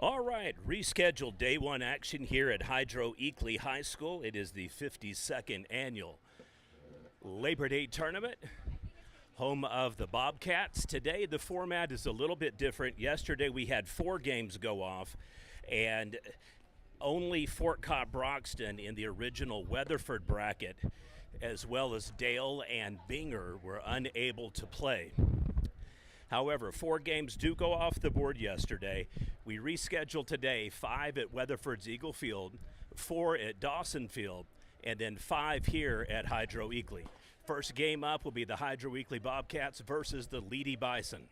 All right, rescheduled day one action here at Eakly High School. It is the 52nd annual Labor Day tournament, home of the Bobcats. Today the format is a little bit different. Yesterday we had 4 games go off, and only Fort Cobb-Broxton in the original Weatherford bracket, as well as Dale and Binger, were unable to play. However, 4 games do go off the board yesterday. We rescheduled today 5 at Weatherford's Eagle Field, 4 at Dawson Field, and then 5 here at Eakly. First game up will be the Eakly Bobcats versus the Leedey Bison.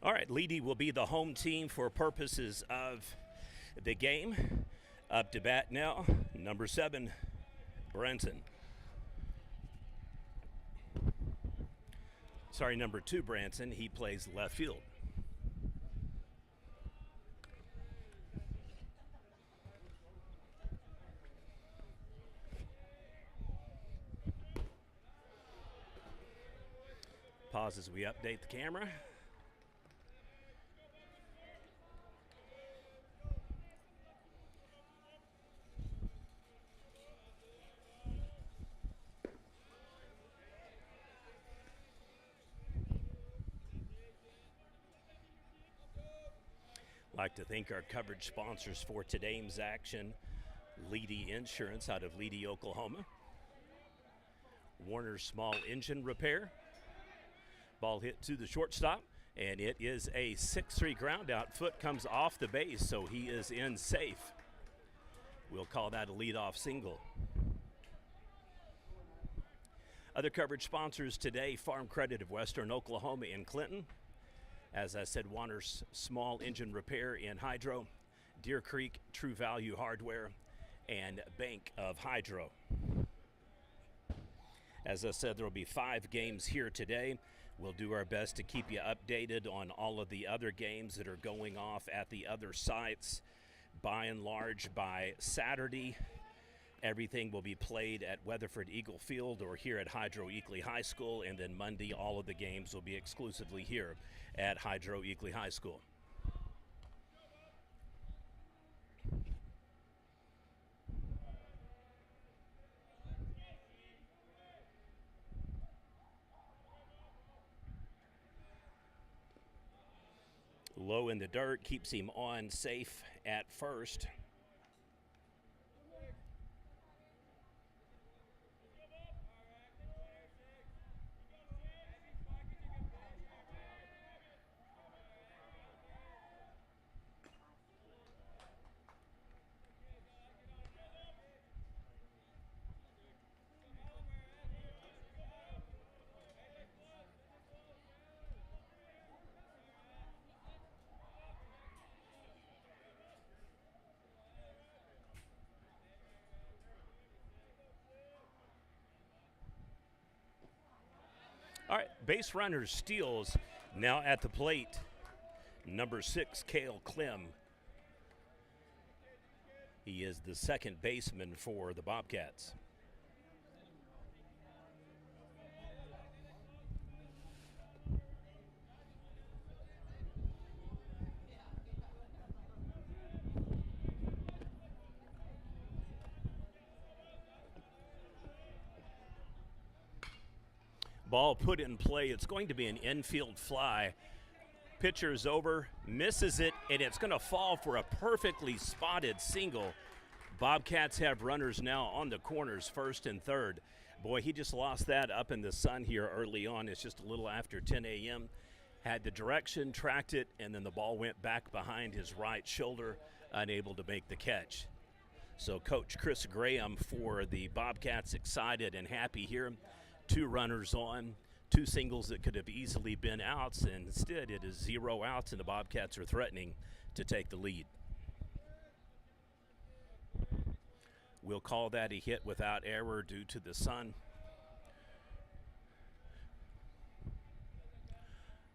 All right, Leedey will be the home team for purposes of the game. Up to bat now, number 7, Branson. Sorry, number 2, Branson. He plays left field. Pause as we update the camera. Like to thank our coverage sponsors for today's action: Leedey Insurance out of Leedey, Oklahoma; Warner's Small Engine Repair. Ball hit to the shortstop, and it is a 6-3 ground out. Foot comes off the base, so he is in safe. We'll call that a leadoff single. Other coverage sponsors today: Farm Credit of Western Oklahoma in Clinton. As I said, Warner's Small Engine Repair in Hydro, Deer Creek True Value Hardware, and Bank of Hydro. As I said, there will be 5 games here today. We'll do our best to keep you updated on all of the other games that are going off at the other sites. By and large, by Saturday, everything will be played at Weatherford Eagle Field or here at Eakly High School, and then Monday all of the games will be exclusively here at Eakly High School. Low in the dirt keeps him on safe at first. All right, base runner steals now at the plate. Number 6, Cale Clem. He is the second baseman for the Bobcats. Ball put in play. It's going to be an infield fly. Pitcher is over, misses it, and it's going to fall for a perfectly spotted single. Bobcats have runners now on the corners, first and third. Boy, he just lost that up in the sun here early on. It's just a little after 10 a.m. Had the direction, tracked it, and then the ball went back behind his right shoulder. unable to make the catch. So Coach Chris Graham for the Bobcats excited and happy here. 2 runners on, 2 singles that could have easily been outs, and instead it is 0 outs, and the Bobcats are threatening to take the lead. We'll call that a hit without error due to the sun.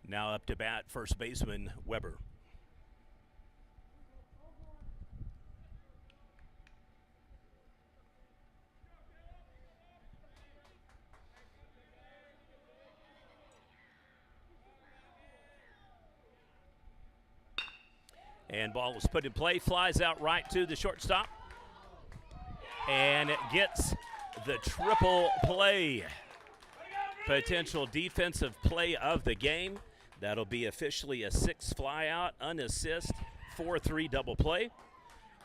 Now up to bat, first baseman Weber. And ball is put in play, flies out right to the shortstop, and it gets the triple play. Potential defensive play of the game. That'll be officially a 6 flyout, unassist, 4-3 double play.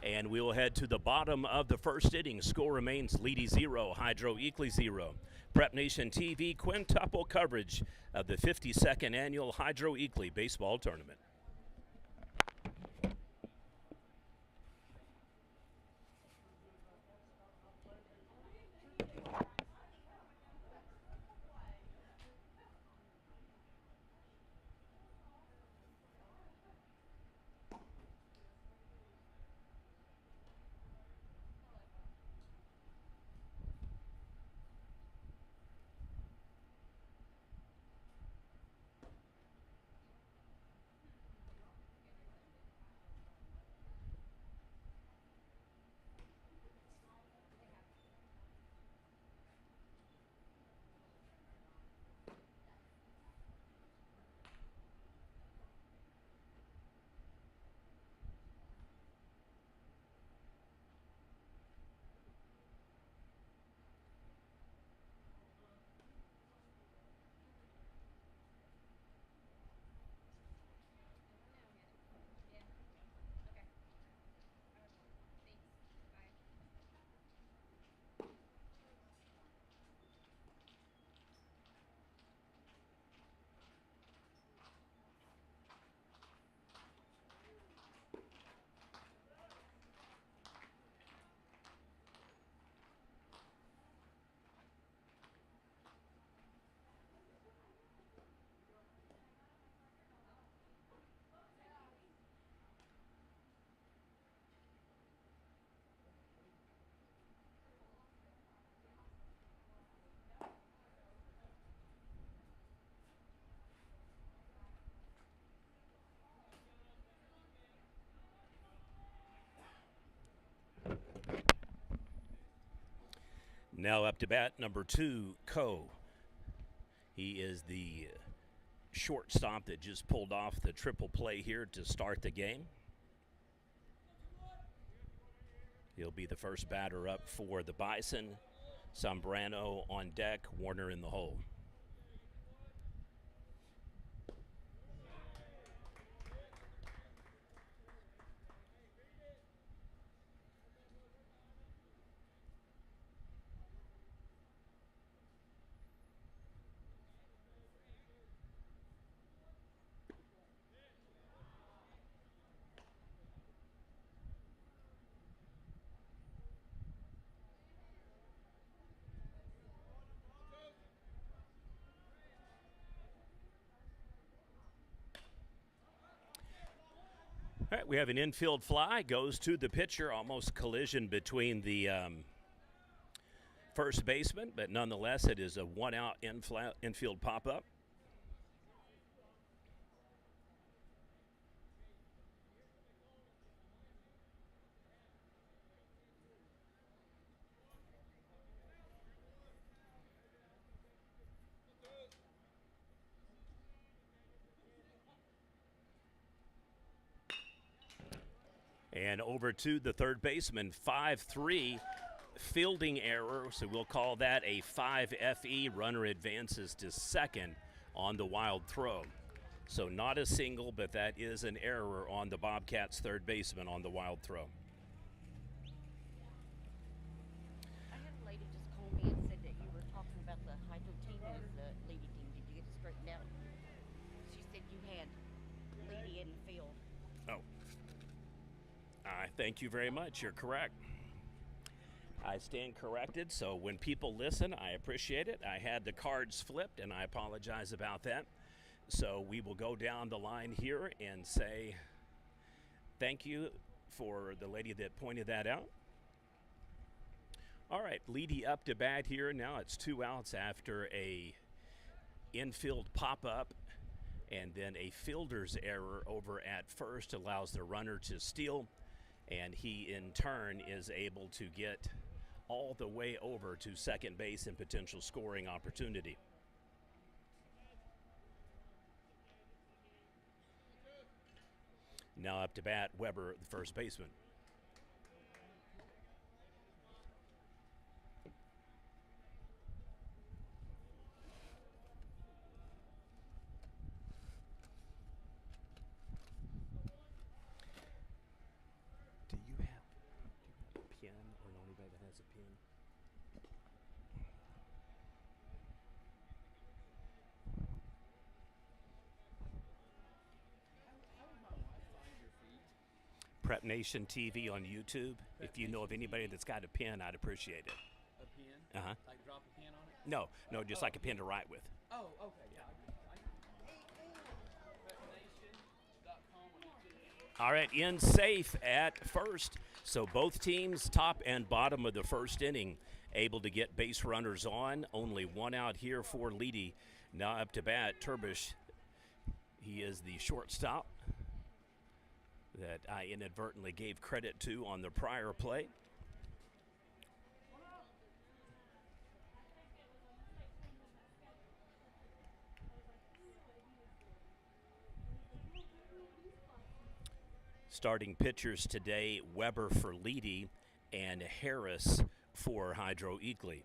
And we will head to the bottom of the first inning. Score remains Leedey 0, Hydro Eakly 0. Prep Nation TV quintuple coverage of the 52nd annual Hydro Eakly baseball tournament. Now up to bat, number 2, Coe. He is the shortstop that just pulled off the triple play here to start the game. He'll be the first batter up for the Bison. Sombrano on deck, Warner in the hole. All right, we have an infield fly, goes to the pitcher, almost collision between the first baseman, but nonetheless it is a 1-out infield pop-up. And over to the third baseman, 5-3 fielding error, so we'll call that a 5 FE. Runner advances to second on the wild throw. So not a single, but that is an error on the Bobcats' third baseman on the wild throw. I had a lady just call me and said that you were talking about the Hydro team and the Leedey team. Did you get it straightened out? She said you had Leedey in the field. Oh. I Thank you very much. You're correct. I stand corrected, so when people listen, I appreciate it. I had the cards flipped, and I apologize about that. So we will go down the line here and say thank you for the lady that pointed that out. All right, Leedey up to bat here. Now it's 2 outs after a infield pop-up, and then a fielder's error over at first allows the runner to steal, and he in turn is able to get all the way over to second base and potential scoring opportunity. Now up to bat, Weber, the first baseman. Do you have a pen or know anybody that has a pen? Prep Nation TV on YouTube. If you know of anybody that's got a pen, I'd appreciate it. A pen? Uh-huh. Like drop a pen on it? No, just like a pen to write with. Oh, okay. Yeah. All right, in safe at first. So both teams, top and bottom of the first inning, able to get base runners on. Only 1 out here for Leedey. Now up to bat, Turbish. He is the shortstop that I inadvertently gave credit to on the prior play. Starting pitchers today, Weber for Leedey and Harris for Hydro Eakly.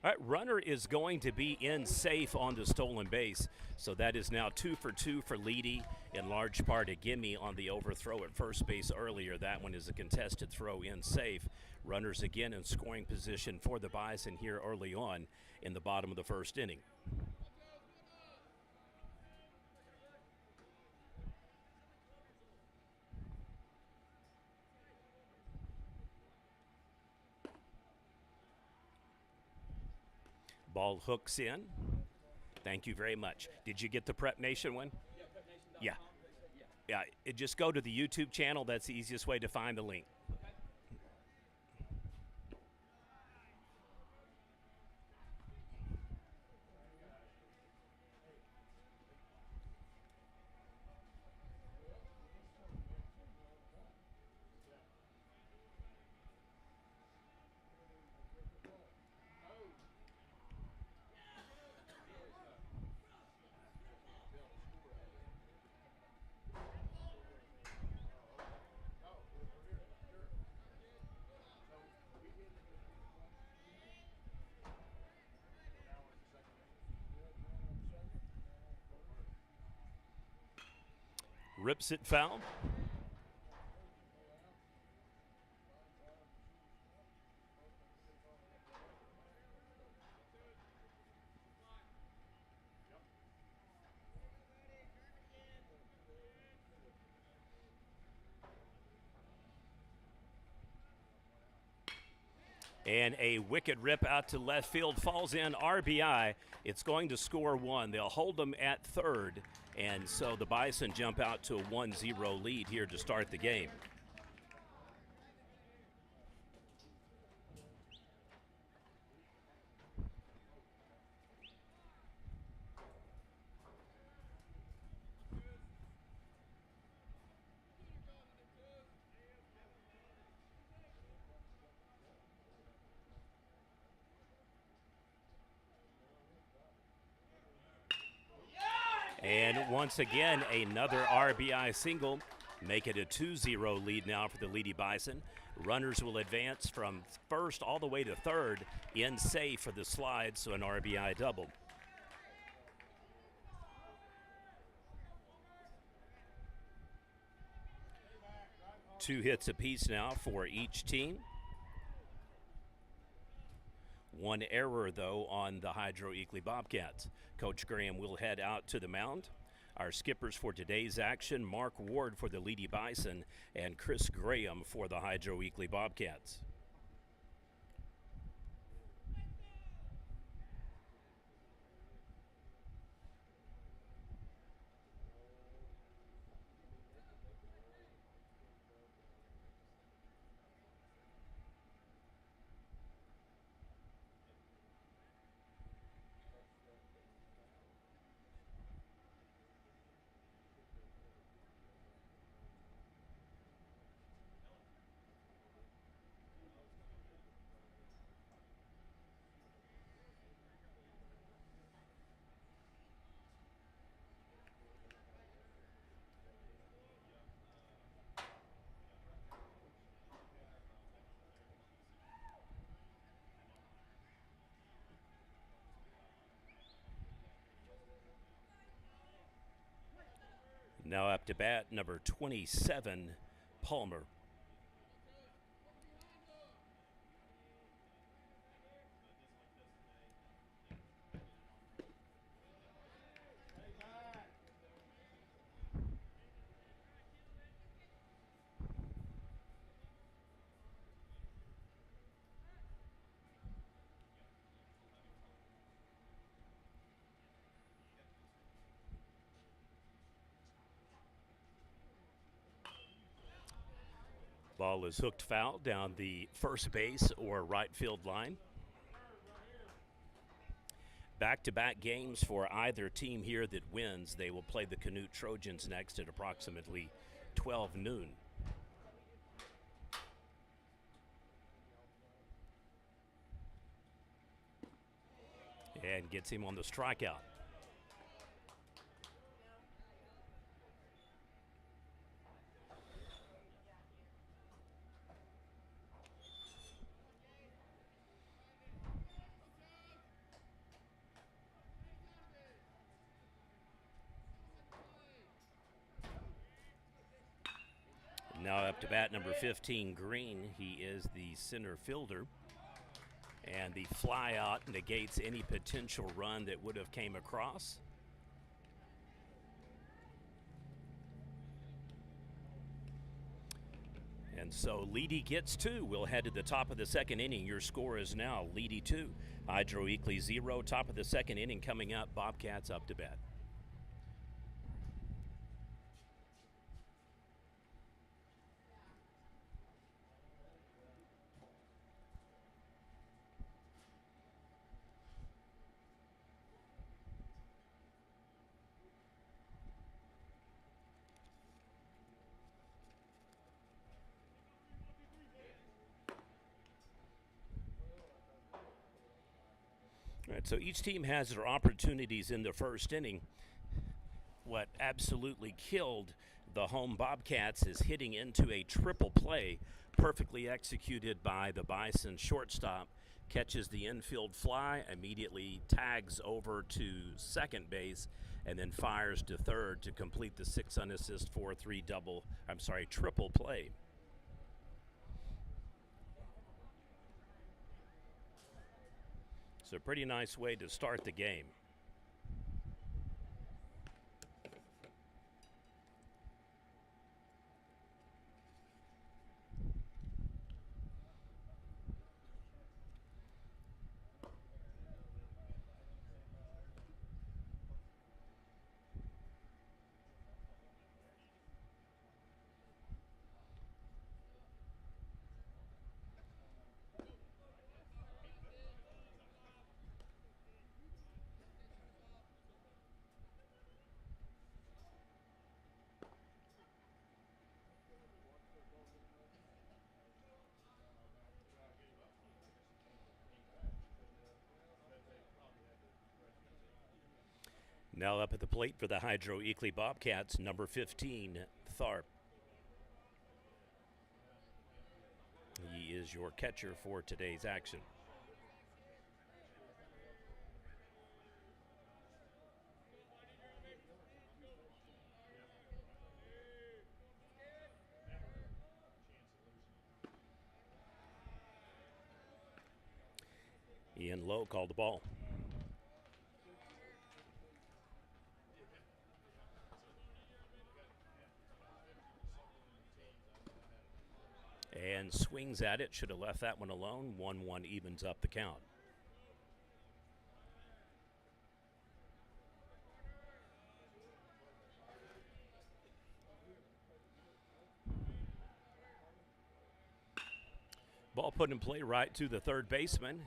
All right, runner is going to be in safe on the stolen base, so that is now 2 for 2 for Leedey, in large part a gimme on the overthrow at first base earlier. That one is a contested throw in safe. Runners again in scoring position for the Bison here early on in the bottom of the first inning. Ball hooks in. Thank you very much. Did you get the Prep Nation one? Yeah. Yeah, just go to the YouTube channel. That's the easiest way to find the link. Rips it foul. And a wicked rip out to left field, falls in, RBI. It's going to score 1. They'll hold them at third, and so the Bison jump out to a 1-0 lead here to start the game. And once again, another RBI single. Make it a 2-0 lead now for the Leedey Bison. Runners will advance from first all the way to third, in safe for the slide, so an RBI double. Two hits apiece now for each team. One error, though, on the Hydro Eakly Bobcats. Coach Graham will head out to the mound. Our skippers for today's action, Mark Ward for the Leedey Bison and Chris Graham for the Hydro Eakly Bobcats. Now up to bat, number 27, Palmer. Ball is hooked foul down the first base or right field line. Back-to-back games for either team here that wins. They will play the Canute Trojans next at approximately 12 noon. And gets him on the strikeout. Now up to bat, number 15, Green. He is the center fielder. And the fly out negates any potential run that would have came across. And so Leedey gets two. We'll head to the top of the second inning. Your score is now Leedey 2, Hydro Eakly 0. Top of the second inning coming up. Bobcats up to bat. All right, so each team has their opportunities in the first inning. What absolutely killed the home Bobcats is hitting into a triple play, perfectly executed by the Bison shortstop. Catches the infield fly, immediately tags over to second base, and then fires to third to complete the 6 unassist 4-3 triple play. It's a pretty nice way to start the game. Now up at the plate for the Hydro Eakly Bobcats, number 15, Tharp. He is your catcher for today's action. Ian Lowe called the ball. And swings at it. Should have left that one alone. 1-1 evens up the count. Ball put in play right to the third baseman.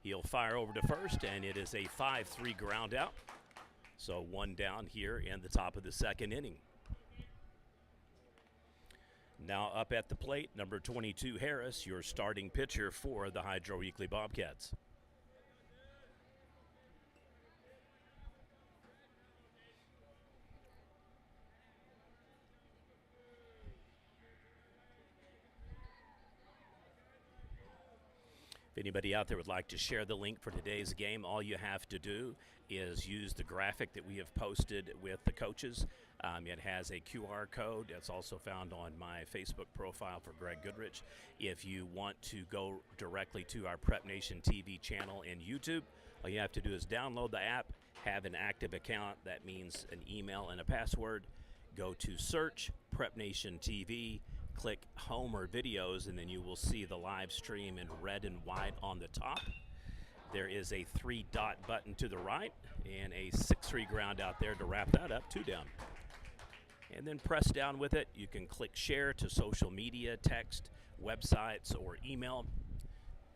He'll fire over to first, and it is a 5-3 ground out. So one down here in the top of the second inning. Now up at the plate, number 22, Harris, your starting pitcher for the Hydro Eakly Bobcats. If anybody out there would like to share the link for today's game, all you have to do is use the graphic that we have posted with the coaches. It has a QR code. It's also found on my Facebook profile for Greg Goodrich. If you want to go directly to our Prep Nation TV channel in YouTube, all you have to do is download the app, have an active account. That means an email and a password. Go to search Prep Nation TV, click home or videos, and then you will see the live stream in red and white on the top. There is a 3-dot button to the right and a 6-3 ground out there to wrap that up, 2 down. And then press down with it. You can click share to social media, text, websites, or email.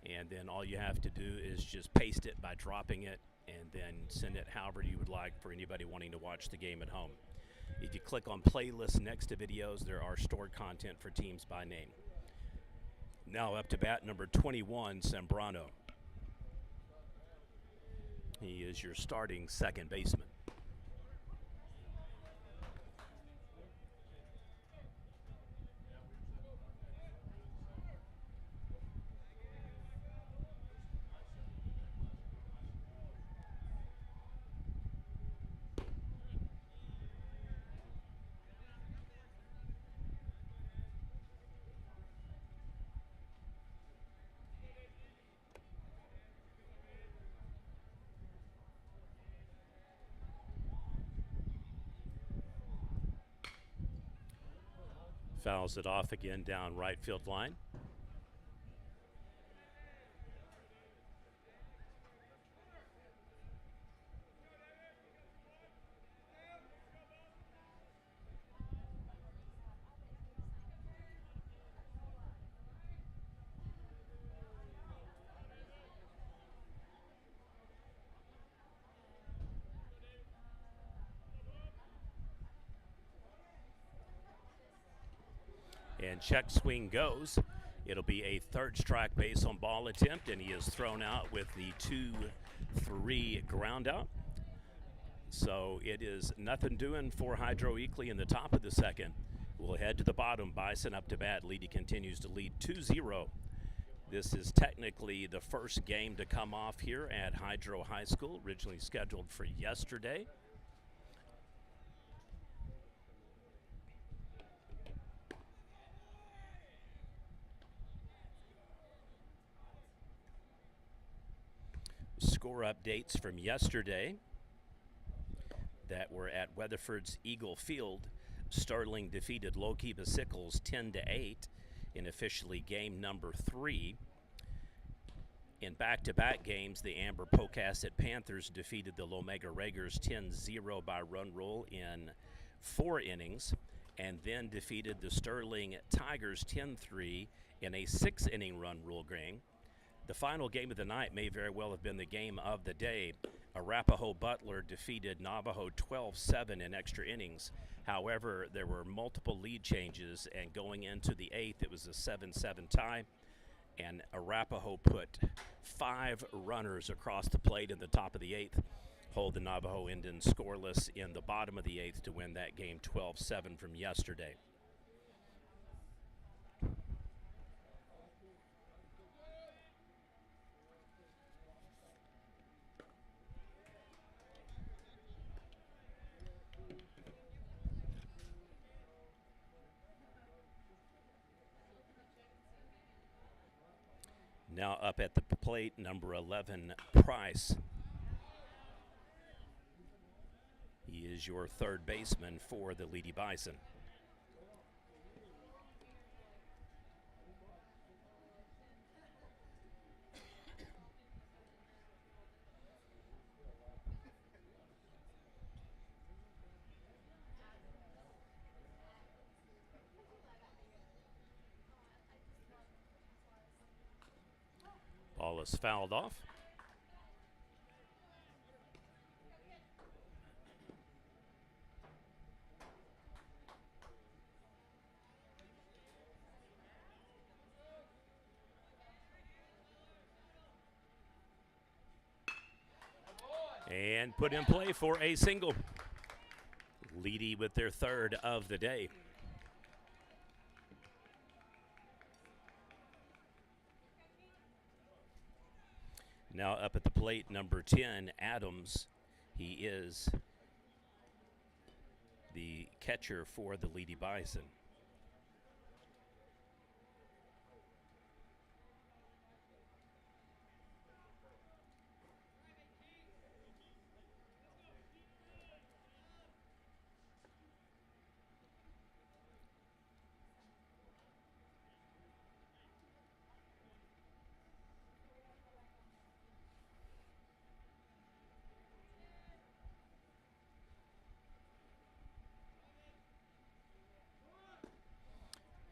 And then all you have to do is just paste it by dropping it and then send it however you would like for anybody wanting to watch the game at home. If you click on playlists next to videos, there are stored content for teams by name. Now up to bat, number 21, Sembrano. He is your starting second baseman. Fouls it off again down right field line. And check swing goes. It'll be a third strike base on ball attempt, and he is thrown out with the 2-3 ground out. So it is nothing doing for Hydro Eakly in the top of the second. We'll head to the bottom. Bison up to bat. Leedey continues to lead 2-0. This is technically the first game to come off here at Hydro High School, originally scheduled for yesterday. Score updates from yesterday that were at Weatherford's Eagle Field. Sterling defeated Lokiba Sickles 10-8 in officially game number 3. In back-to-back games, the Amber Pocasset Panthers defeated the Lomega Raggers 10-0 by run rule in 4 innings, and then defeated the Sterling Tigers 10-3 in a 6-inning run rule game. The final game of the night may very well have been the game of the day. Arapahoe Butler defeated Navajo 12-7 in extra innings. However, there were multiple lead changes, and going into the 8th, it was a 7-7 tie, and Arapahoe put 5 runners across the plate in the top of the 8th, hold the Navajo Indians scoreless in the bottom of the 8th to win that game 12-7 from yesterday. Now up at the plate, number 11, Price. He is your third baseman for the Leedey Bison. Ball is fouled off. And put in play for a single. Leedey with their third of the day. Now up at the plate, number 10, Adams. He is the catcher for the Leedey Bison.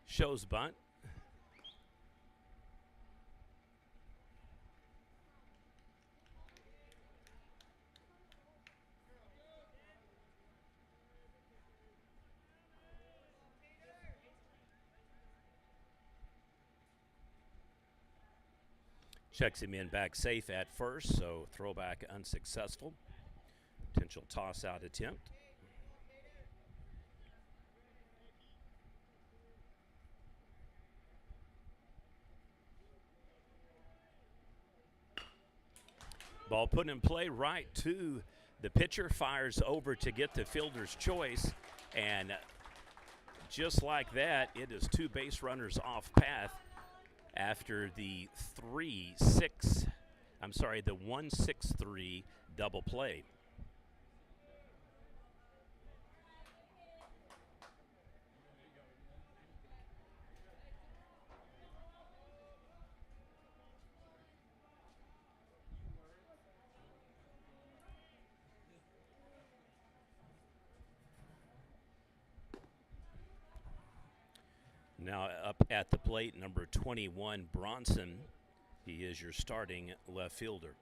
Shows bunt. Checks him in back safe at first, so throwback unsuccessful. Potential toss out attempt. Ball put in play right to the pitcher, fires over to get the fielder's choice, and just like that, it is two base runners off path after the 1-6-3 double play. Now up at the plate, number 21, Bronson. He is your starting left fielder.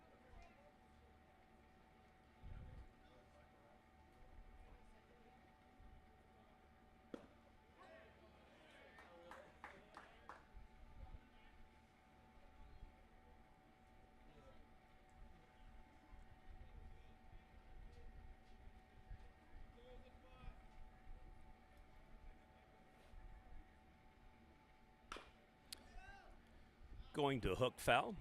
Going to hook foul.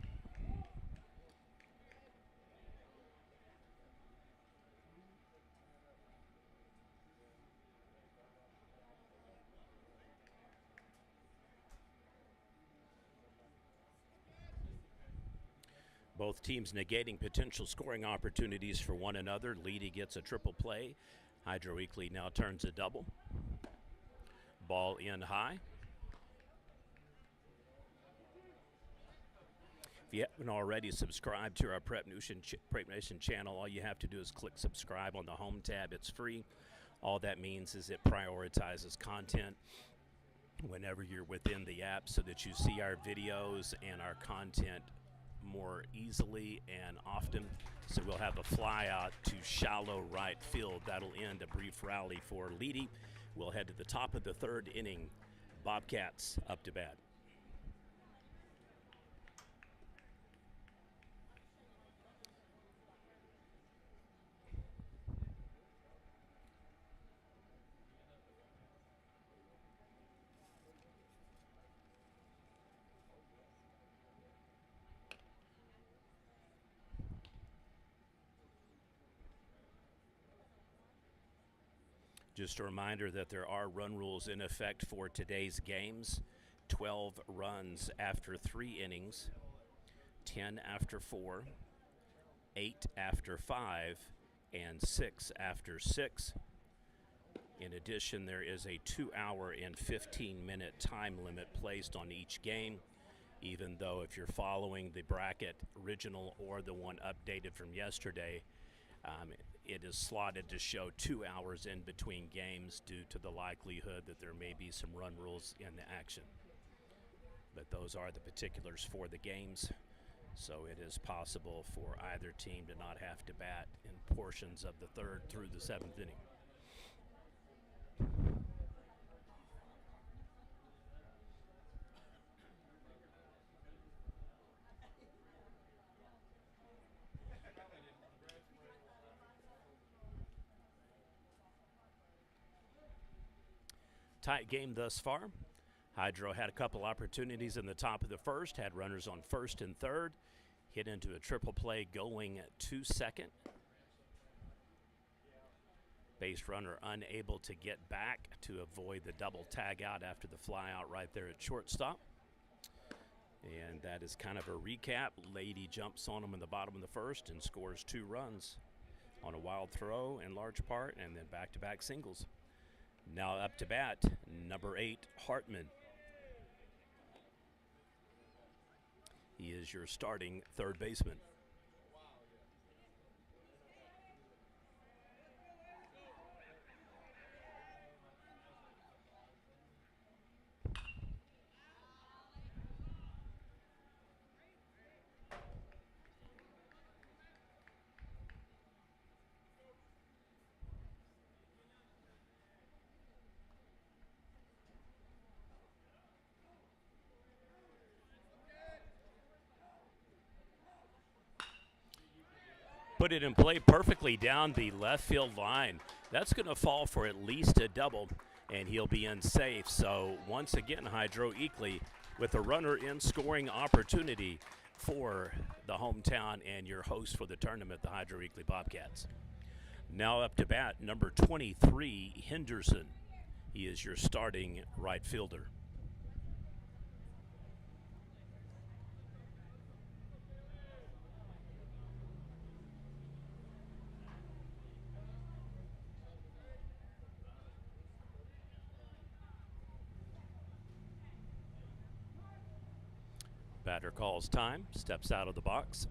Both teams negating potential scoring opportunities for one another. Leedey gets a triple play. Hydro Eakly now turns a double. Ball in high. If you haven't already subscribed to our Prep Nation channel, all you have to do is click subscribe on the home tab. It's free. All that means is it prioritizes content whenever you're within the app so that you see our videos and our content more easily and often. So we'll have a fly out to shallow right field. That'll end a brief rally for Leedey. We'll head to the top of the third inning. Bobcats up to bat. Just a reminder that there are run rules in effect for today's games. 12 runs after 3 innings. 10 after 4, 8 after 5, and 6 after 6. In addition, there is a 2-hour and 15-minute time limit placed on each game, even though if you're following the bracket original or the one updated from yesterday, it is slotted to show 2 hours in between games due to the likelihood that there may be some run rules in the action. But those are the particulars for the games, so it is possible for either team to not have to bat in portions of the 3rd through the 7th inning. Tight game thus far. Hydro had a couple opportunities in the top of the first, had runners on first and third, hit into a triple play going to second. Base runner unable to get back to avoid the double tag out after the fly out right there at shortstop. And that is kind of a recap. Leedey jumps on him in the bottom of the first and scores 2 runs on a wild throw in large part, and then back-to-back singles. Now up to bat, number 8, Hartman. He is your starting third baseman. Put it in play perfectly down the left field line. That's going to fall for at least a double, and he'll be unsafe. So once again, Hydro Eakly with a runner in scoring opportunity for the hometown and your host for the tournament, the Hydro Eakly Bobcats. Now up to bat, number 23, Henderson. He is your starting right fielder. Batter calls time, steps out of the box.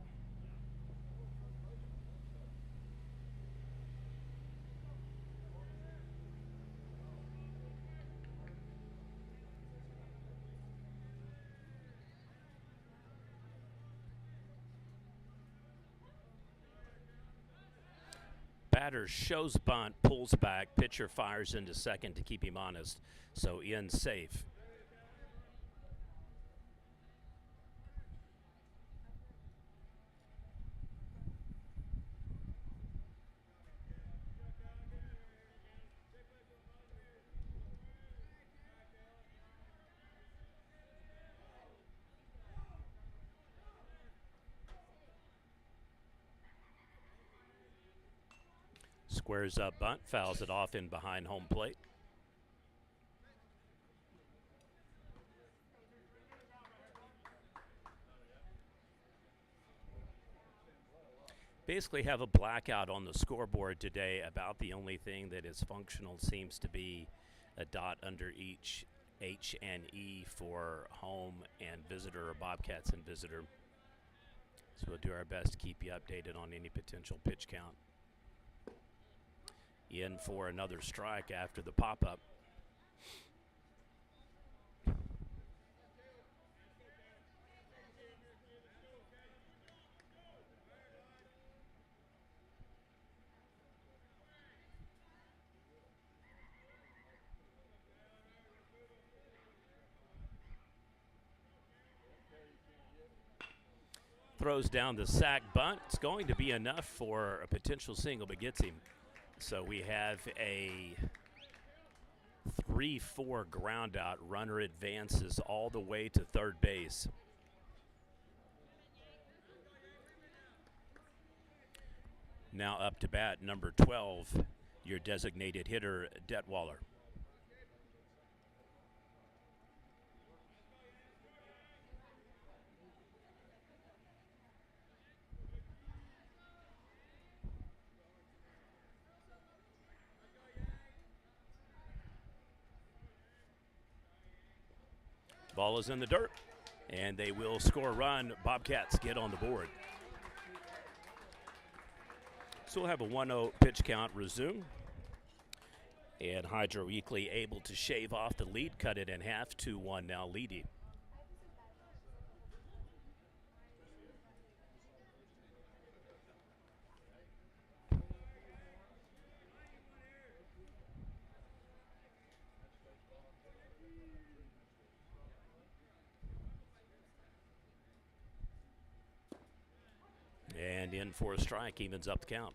Batter shows bunt, pulls back, pitcher fires into second to keep him honest, so in safe. Squares up bunt, fouls it off in behind home plate. Basically have a blackout on the scoreboard today. About the only thing that is functional seems to be a dot under each H and E for home and visitor, or Bobcats and visitor. So we'll do our best to keep you updated on any potential pitch count. In for another strike after the pop-up. Throws down the sack bunt. It's going to be enough for a potential single, but gets him. So we have a 3-4 ground out. Runner advances all the way to third base. Now up to bat, number 12, your designated hitter, Detweiler. Ball is in the dirt, and they will score a run. Bobcats get on the board. So we'll have a 1-0 pitch count resume. And Hydro Eakly able to shave off the lead, cut it in half, 2-1 now Leedey. And in for a strike, evens up the count.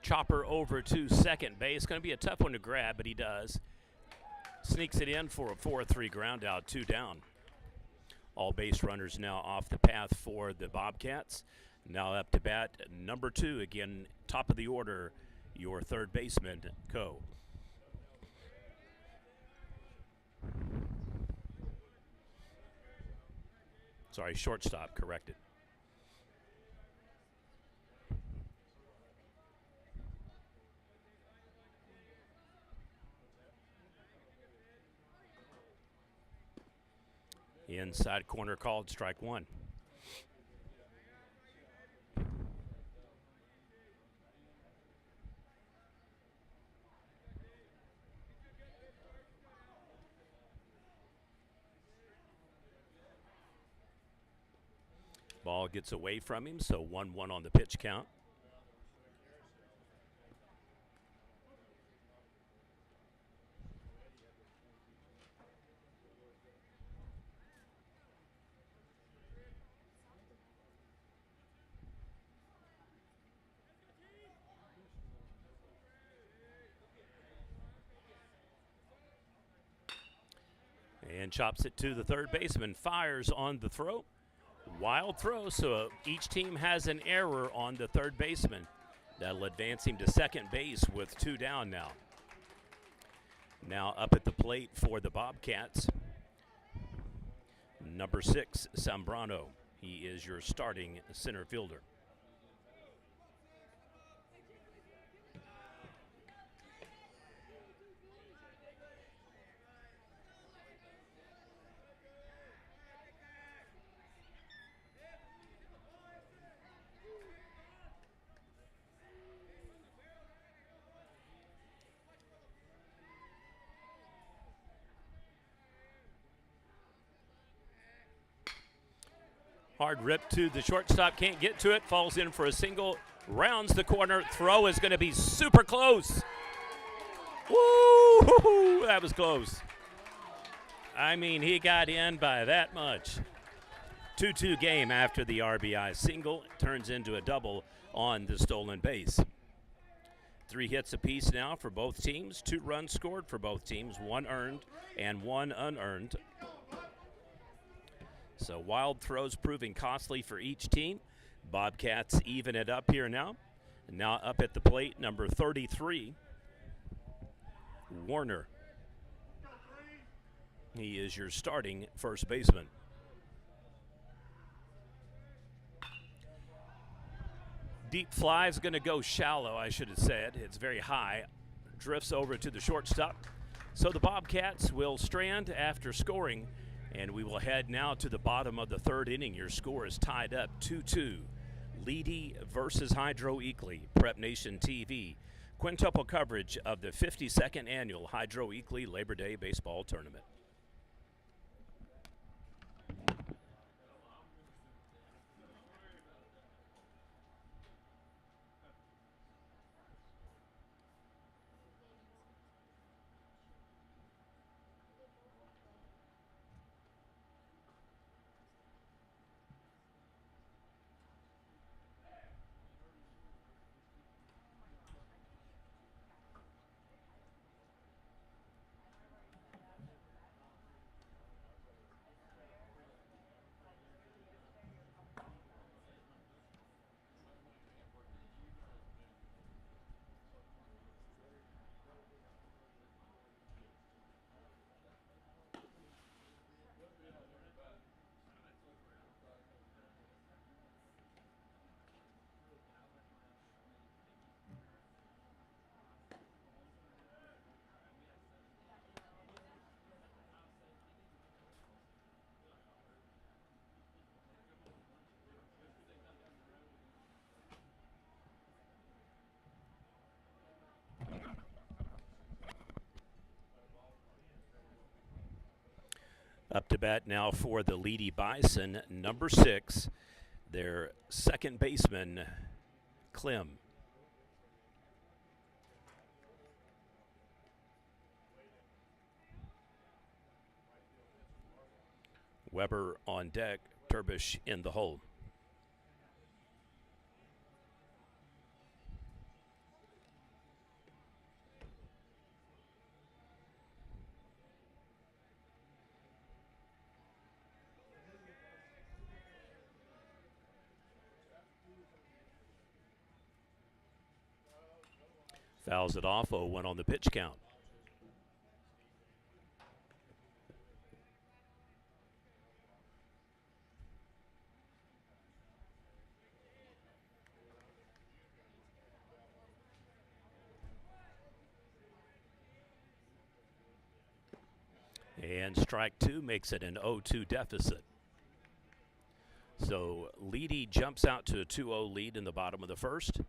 Chopper over to second base. Going to be a tough one to grab, but he does. Sneaks it in for a 4-3 ground out, 2 down. All base runners now off the path for the Bobcats. Now up to bat, number 2, again, top of the order, your third baseman, Coe. Sorry, shortstop, corrected. Inside corner called, strike 1. Ball gets away from him, so 1-1 on the pitch count. And chops it to the third baseman, fires on the throw. Wild throw, so each team has an error on the third baseman. That'll advance him to second base with 2 down now. Now up at the plate for the Bobcats, number 6, Zambrano. He is your starting center fielder. Hard rip to the shortstop, can't get to it, falls in for a single, rounds the corner, throw is going to be super close. Woo, that was close. I mean, he got in by that much. 2-2 game after the RBI single, turns into a double on the stolen base. 3 hits apiece now for both teams, 2 runs scored for both teams, 1 earned and 1 unearned. So wild throws proving costly for each team. Bobcats even it up here now. Now up at the plate, number 33, Warner. He is your starting first baseman. Deep fly is going to go shallow, I should have said. It's very high. Drifts over to the shortstop. So the Bobcats will strand after scoring. And we will head now to the bottom of the 3rd inning. Your score is tied up 2-2. Leedey versus Hydro Eakly. Prep Nation TV. Quintuple coverage of the 52nd annual Hydro Eakly Labor Day Baseball Tournament. Up to bat now for the Leedey Bison, number 6, their second baseman, Clem. Weber on deck, Turbish in the hole. Fouls it off, 0-1 on the pitch count. And strike 2 makes it an 0-2 deficit. So Leedey jumps out to a 2-0 lead in the bottom of the first.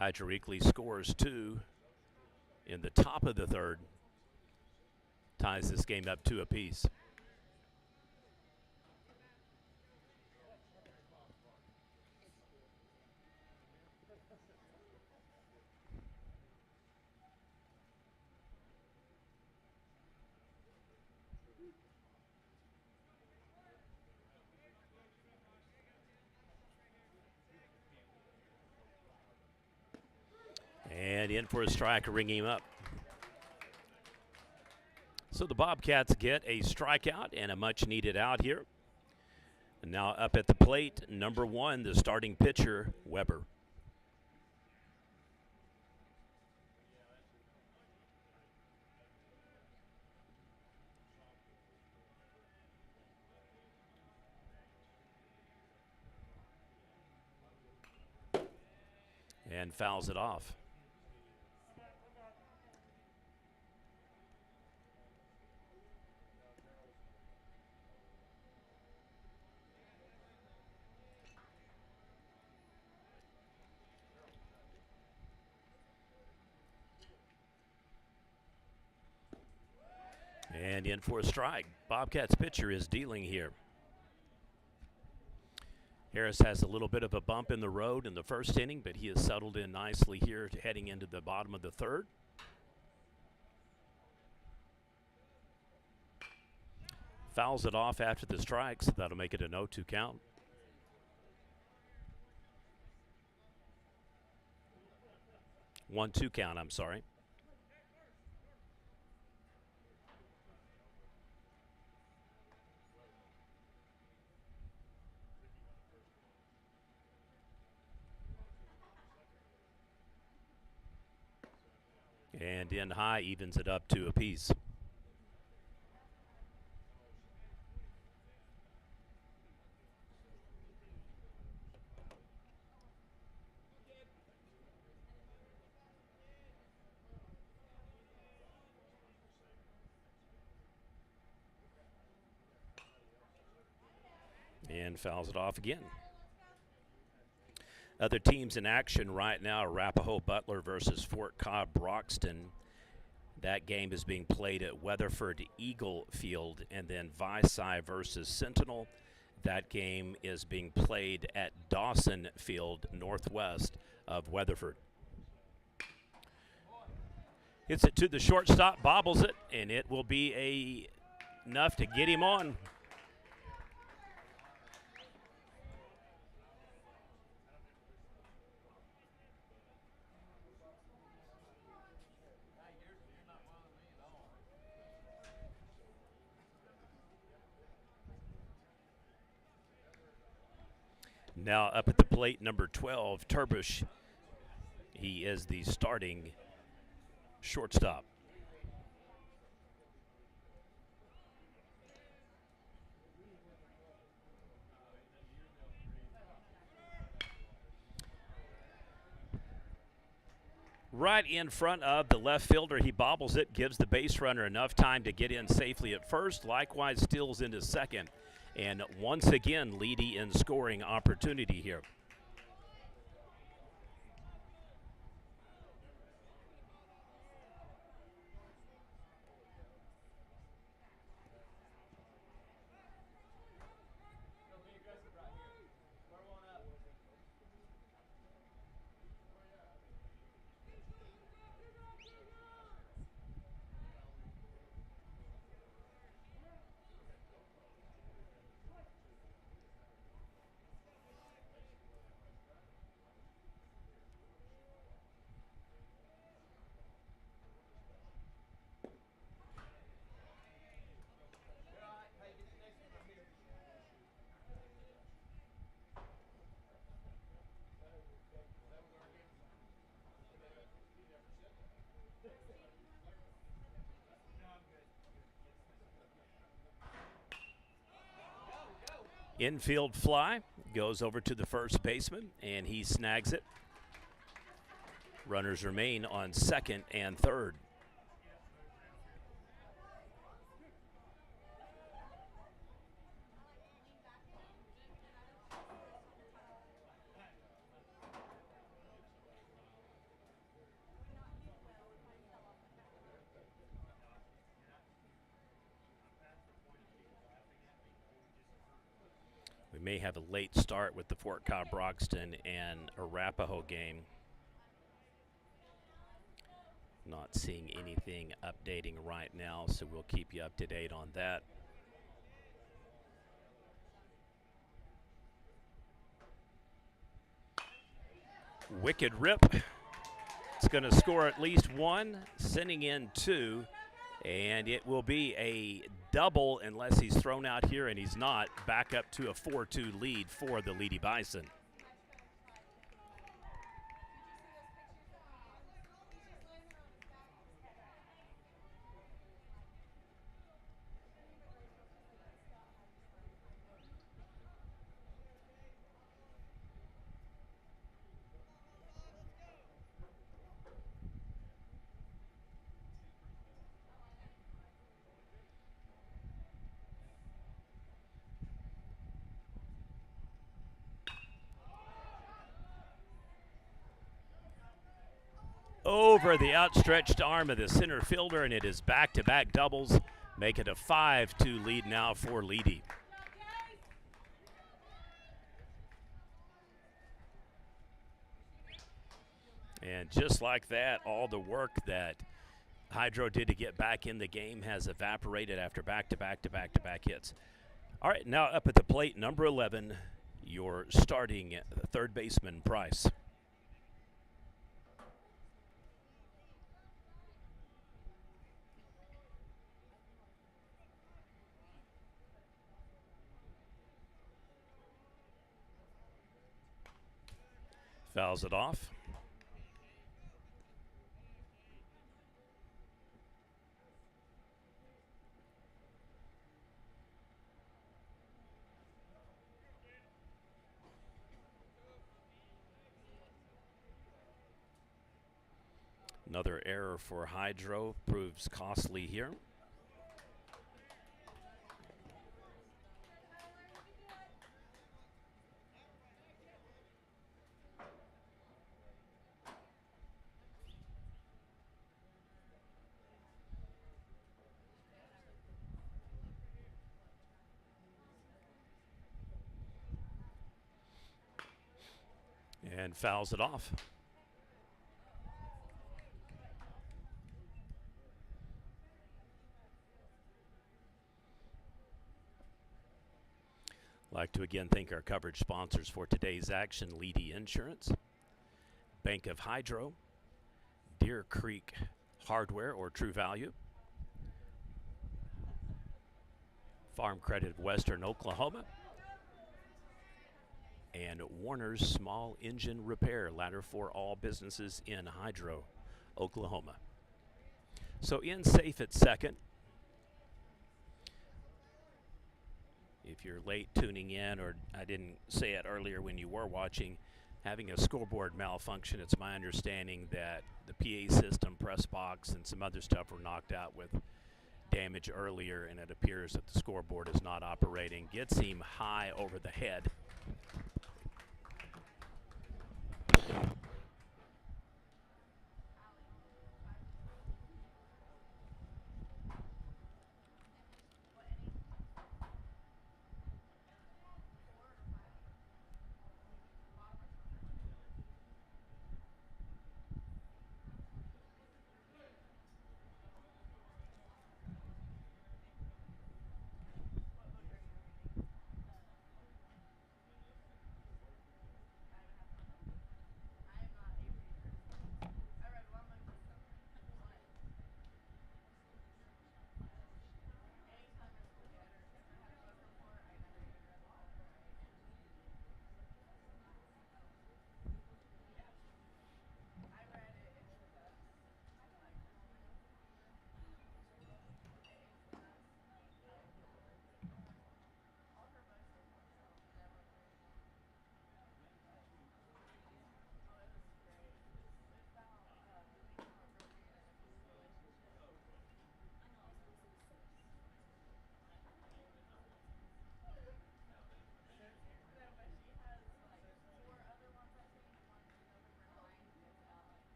Eakly scores 2 in the top of the third. Ties this game up 2 apiece. And in for a strike, ring him up. So the Bobcats get a strikeout and a much-needed out here. And now up at the plate, number 1, the starting pitcher, Weber. And fouls it off. And in for a strike. Bobcats pitcher is dealing here. Harris has a little bit of a bump in the road in the first inning, but he has settled in nicely here heading into the bottom of the third. Fouls it off after the strike, so that'll make it an 0-2 count. One, 2 count, I'm sorry. And in high, evens it up 2 apiece. And fouls it off again. Other teams in action right now, Arapahoe Butler versus Fort Cobb Broxton. That game is being played at Weatherford Eagle Field. And then Visay versus Sentinel. That game is being played at Dawson Field, northwest of Weatherford. Hits it to the shortstop, bobbles it, and it will be enough to get him on. Now up at the plate, number 12, Turbish. He is the starting shortstop. Right in front of the left fielder, he bobbles it, gives the base runner enough time to get in safely at first, likewise steals into second. And once again, Leedey in scoring opportunity here. Infield fly goes over to the first baseman, and he snags it. Runners remain on second and third. We may have a late start with the Fort Cobb-Broxton and Arapahoe game. Not seeing anything updating right now, so we'll keep you up to date on that. Wicked rip. It's going to score at least one, sending in two, and it will be a double unless he's thrown out here, and he's not. Back up to a 4-2 lead for the Leedey Bison. Over the outstretched arm of the center fielder, and it is back-to-back doubles. Make it a 5-2 lead now for Leedey. And just like that, all the work that Hydro did to get back in the game has evaporated after back-to-back hits. All right, now up at the plate, number 11, your starting third baseman, Price. Fouls it off. Another error for Hydro proves costly here. And fouls it off. Like to again thank our coverage sponsors for today's action: Leedey Insurance, Bank of Hydro, Deer Creek Hardware or True Value, Farm Credit of Western Oklahoma, and Warner's Small Engine Repair, ladder for all businesses in Hydro, Oklahoma. So in safe at second. If you're late tuning in, or I didn't say it earlier when you were watching, having a scoreboard malfunction, it's my understanding that the PA system, press box, and some other stuff were knocked out with damage earlier, and it appears that the scoreboard is not operating. Gets him high over the head.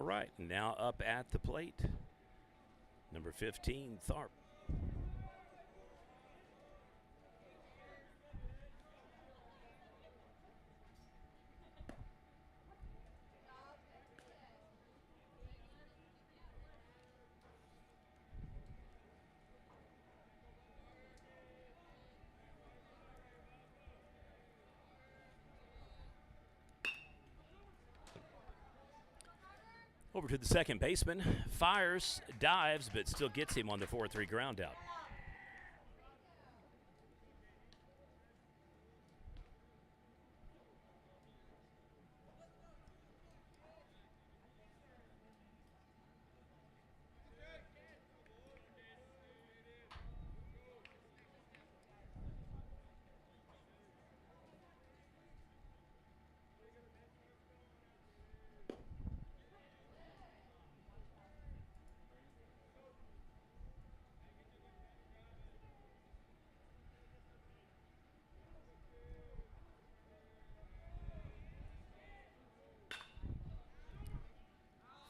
right, now up at the plate, number 15, Tharp. Over to the second baseman, fires, dives, but still gets him on the 4-3 ground out.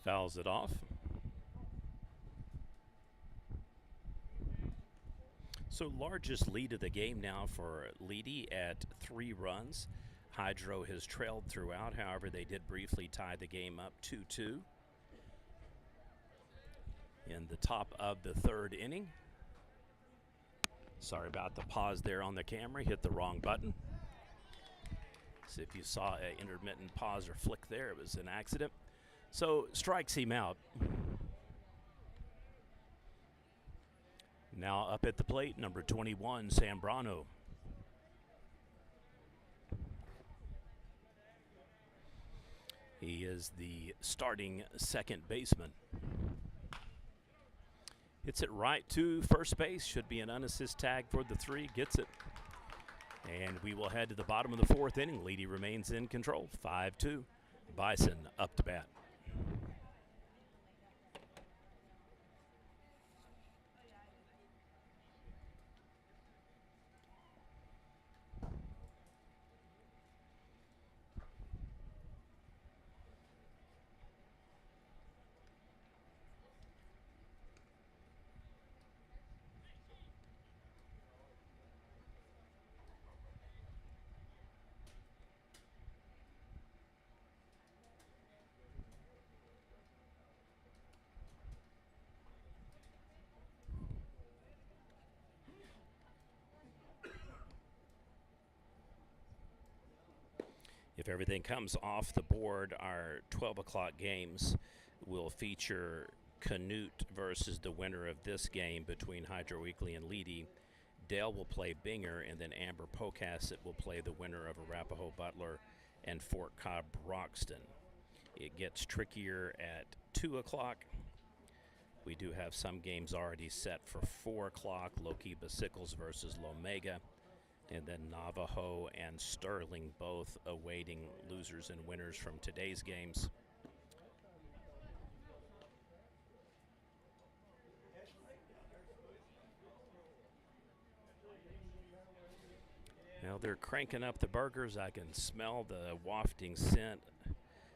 Fouls it off. So largest lead of the game now for Leedey at 3 runs. Hydro has trailed throughout. However, they did briefly tie the game up 2-2 in the top of the 3rd inning. Sorry about the pause there on the camera. Hit the wrong button. So if you saw an intermittent pause or flick there, it was an accident. So strikes him out. Now up at the plate, number 21, Zambrano. He is the starting second baseman. Hits it right to first base. Should be an unassist tag for the 3. Gets it. And we will head to the bottom of the 4th inning. Leedey remains in control. 5-2. Bison up to bat. If everything comes off the board, our 12 o'clock games will feature Canute versus the winner of this game between Hydro Eakly and Leedey. Dale will play Binger, and then Amber Pocasset will play the winner of Arapahoe Butler and Fort Cobb Broxton. It gets trickier at 2 o'clock. We do have some games already set for 4 o'clock. Lokiba Sickles versus Lomega. And then Navajo and Sterling both awaiting losers and winners from today's games. Now they're cranking up the burgers. I can smell the wafting scent.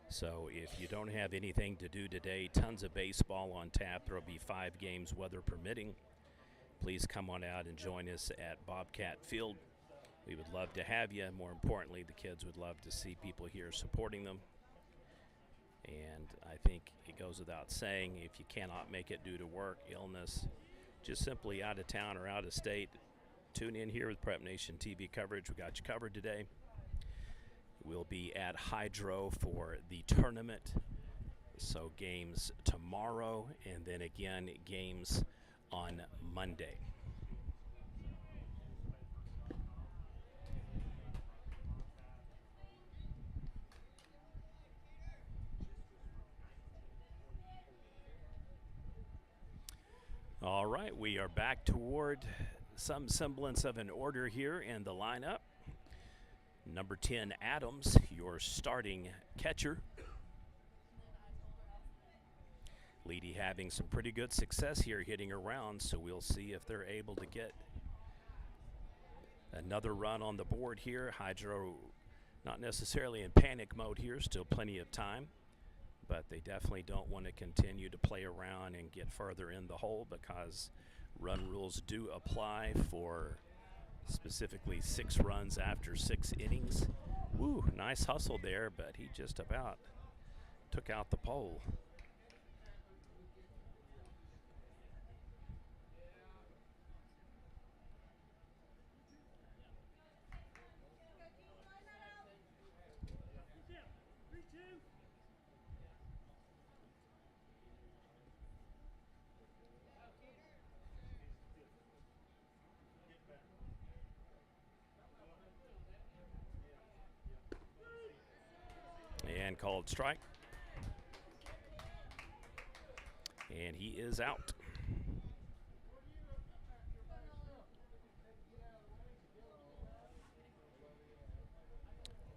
So if you don't have anything to do today, tons of baseball on tap. There will be 5 games, weather permitting. Please come on out and join us at Bobcat Field. We would love to have you. More importantly, the kids would love to see people here supporting them. And I think it goes without saying, if you cannot make it due to work, illness, just simply out of town or out of state, tune in here with Prep Nation TV coverage. We got you covered today. We'll be at Hydro for the tournament. So games tomorrow, and then again games on Monday. All right, we are back toward some semblance of an order here in the lineup. Number 10, Adams, your starting catcher. Leedey having some pretty good success here hitting around, so we'll see if they're able to get another run on the board here. Hydro not necessarily in panic mode here, still plenty of time. but they definitely don't want to continue to play around and get further in the hole because run rules do apply for specifically 6 runs after 6 innings. Woo, nice hustle there, but he just about took out the pole. And called strike. And he is out.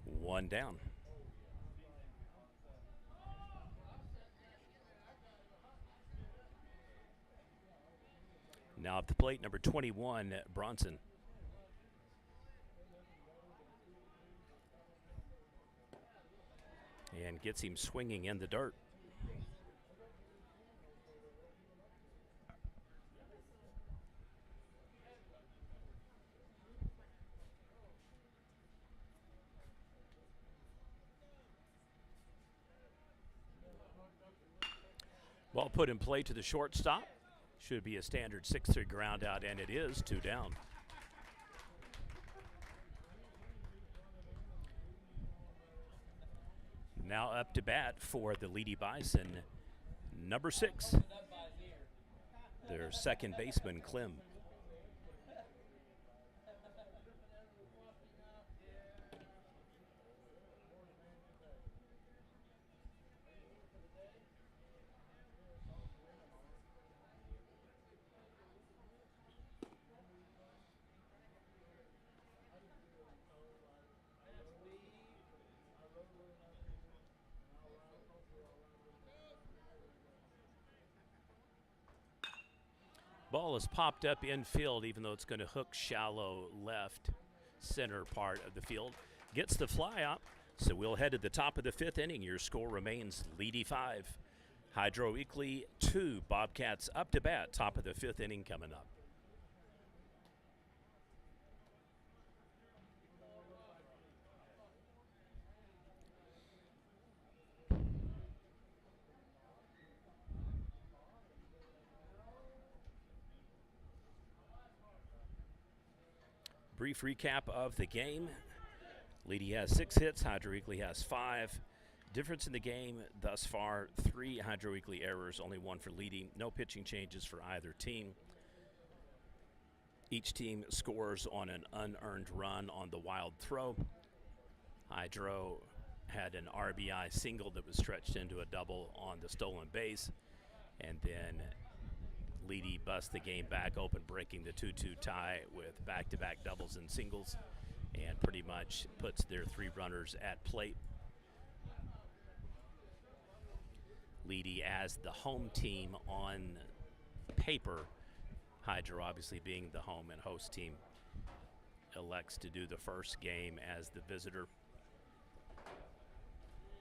One down. Now at the plate, number 21, Bronson. And gets him swinging in the dirt. Ball put in play to the shortstop. Should be a standard 6-3 ground out, and it is 2 down. Now up to bat for the Leedey Bison, number 6, their second baseman, Clem. Ball is popped up infield, even though it's going to hook shallow left center part of the field. Gets the fly out, so we'll head to the top of the 5th inning. Your score remains Leedey 5, Hydro Eakly 2. Bobcats up to bat, top of the 5th inning coming up. Brief recap of the game. Leedey has 6 hits, Hydro Eakly has 5. Difference in the game thus far, 3 Hydro Eakly errors, only 1 for Leedey. No pitching changes for either team. Each team scores on an unearned run on the wild throw. Hydro had an RBI single that was stretched into a double on the stolen base, and then Leedey busts the game back open, breaking the 2-2 tie with back-to-back doubles and singles, and pretty much puts their 3 runners at plate. Leedey as the home team on paper, Hydro obviously being the home and host team, elects to do the first game as the visitor.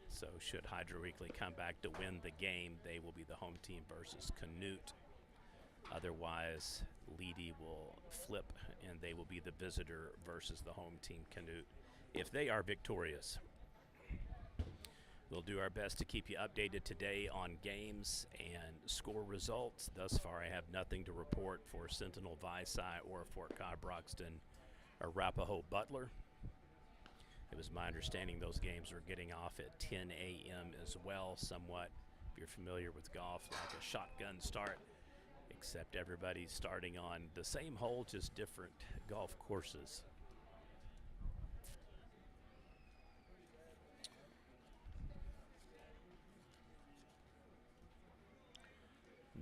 So should Hydro Eakly come back to win the game, they will be the home team versus Canute. Otherwise, Leedey will flip and they will be the visitor versus the home team, Canute, if they are victorious. We'll do our best to keep you updated today on games and score results. Thus far, I have nothing to report for Sentinel Visai or Fort Cobb Broxton or Arapahoe Butler. It was my understanding those games are getting off at 10 a.m. as well, somewhat, if you're familiar with golf, like a shotgun start, except everybody's starting on the same hole, just different golf courses.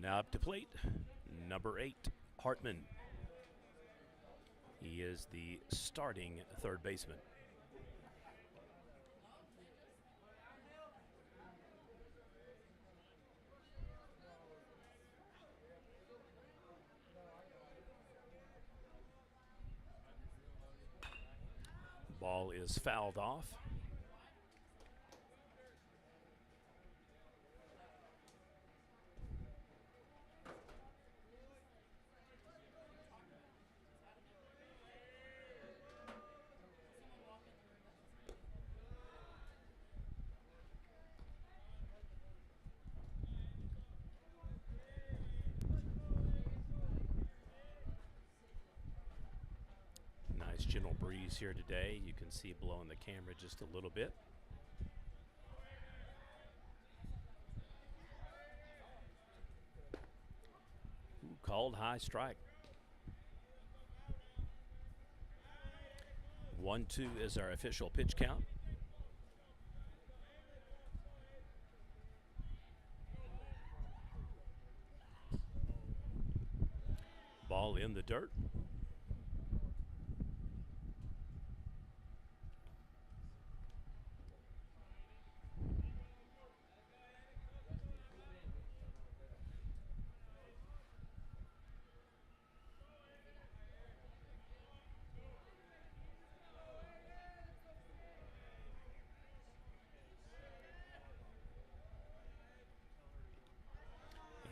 Now up to plate, number 8, Hartman. He is the starting third baseman. Ball is fouled off. gentle breeze here today. You can see blowing the camera just a little bit. Ooh, called high strike. 1-2 is our official pitch count. Ball in the dirt.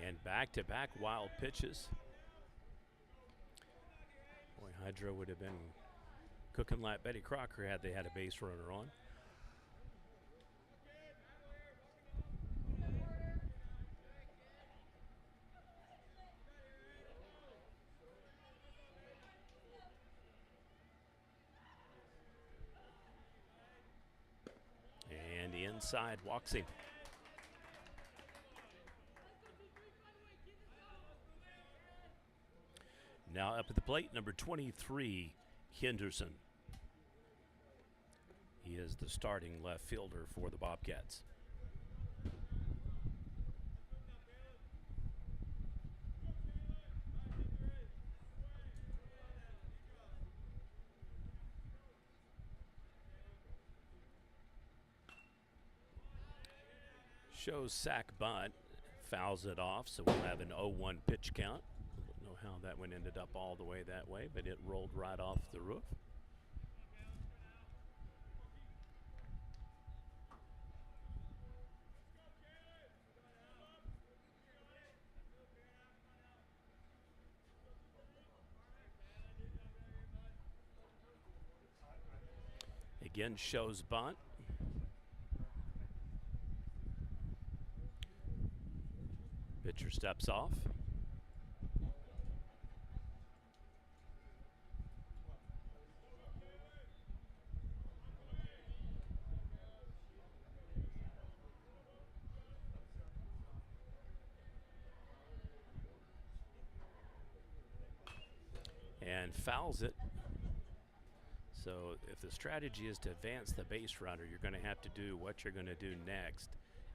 And back-to-back wild pitches. Boy, Hydro would have been cooking like Betty Crocker had they had a base runner on. And inside walks him. Now up at the plate, number 23, Henderson. He is the starting left fielder for the Bobcats. Shows sack bunt, fouls it off, so we'll have an 0-1 pitch count. Don't know how that one ended up all the way that way, but it rolled right off the roof. Again, shows bunt. Pitcher steps off. And fouls it. So if the strategy is to advance the base runner, you're going to have to do what you're going to do next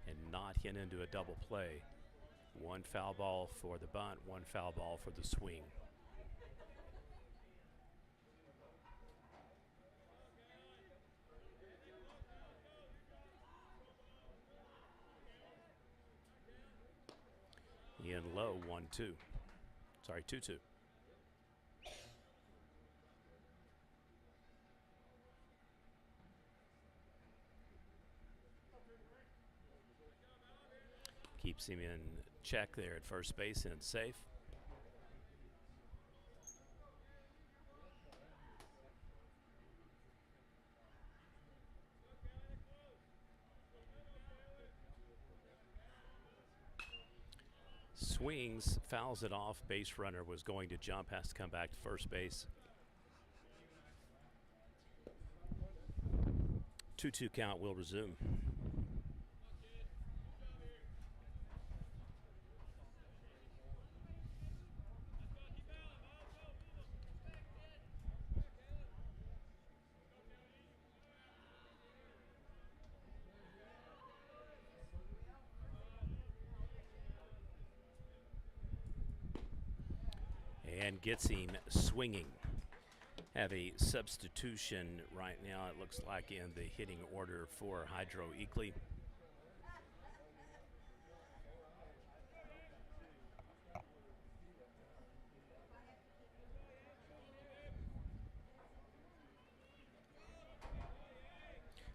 and not hit into a double play. One foul ball for the bunt, one foul ball for the swing. In low, 1-2. Sorry, 2-2. Keeps him in check there at first base and safe. Swings, fouls it off. Base runner was going to jump, has to come back to first base. 2-2 count will resume. And gets him swinging. Have a substitution right now, it looks like, in the hitting order for Hydro Eakly.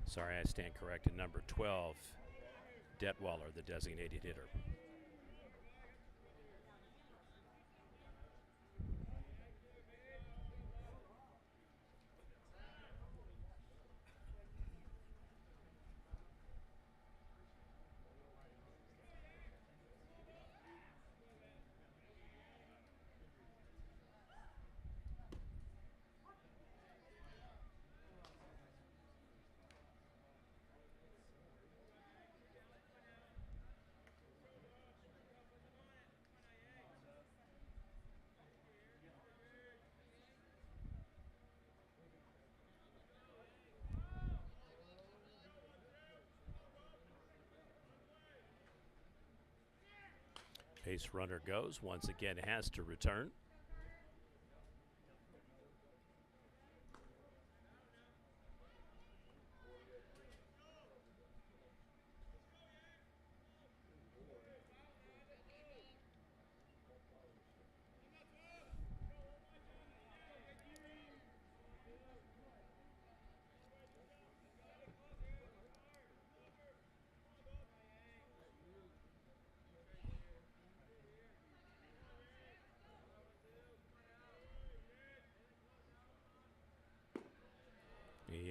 Sorry, I stand corrected. Number 12, Detweiler, the designated hitter. Base runner goes. Once again, has to return.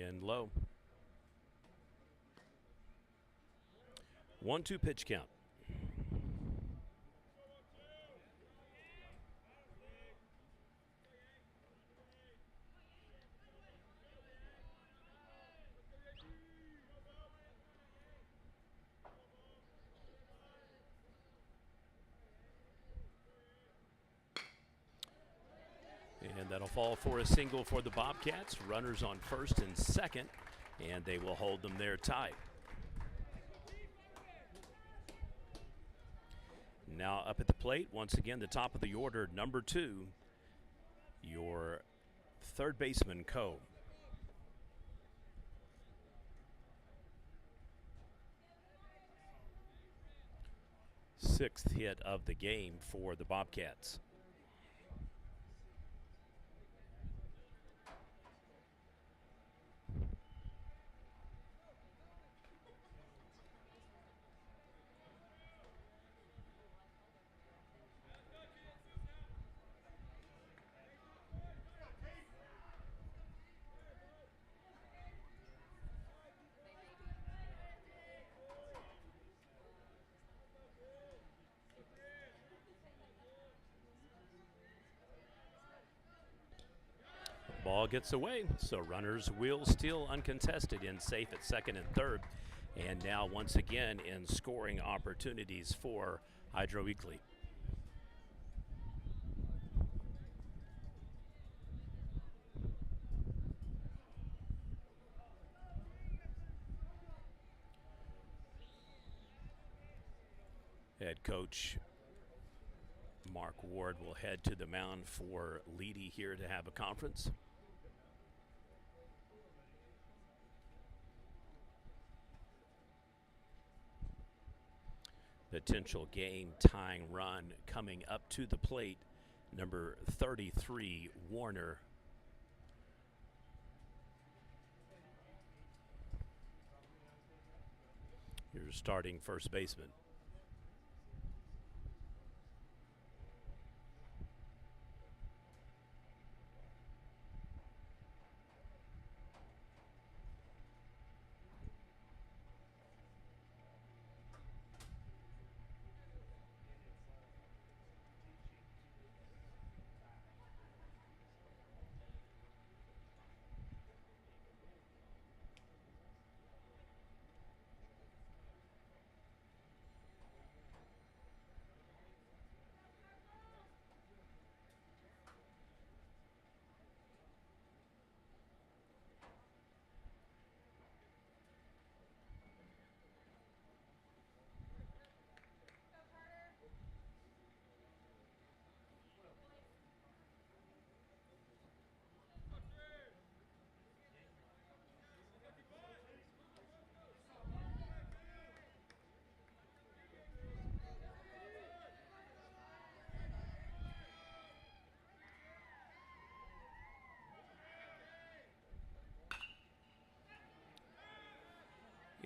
And low. 1-2 pitch count. And that'll fall for a single for the Bobcats. Runners on first and second, and they will hold them there tight. Now up at the plate, once again, the top of the order, number 2, your third baseman, Coe. Sixth hit of the game for the Bobcats. Ball gets away, so runners will still uncontested in safe at second and third. And now once again in scoring opportunities for Hydro Eakly. Head coach Mark Ward will head to the mound for Leedey here to have a conference. Potential game tying run coming up to the plate, number 33, Warner. Your starting first baseman.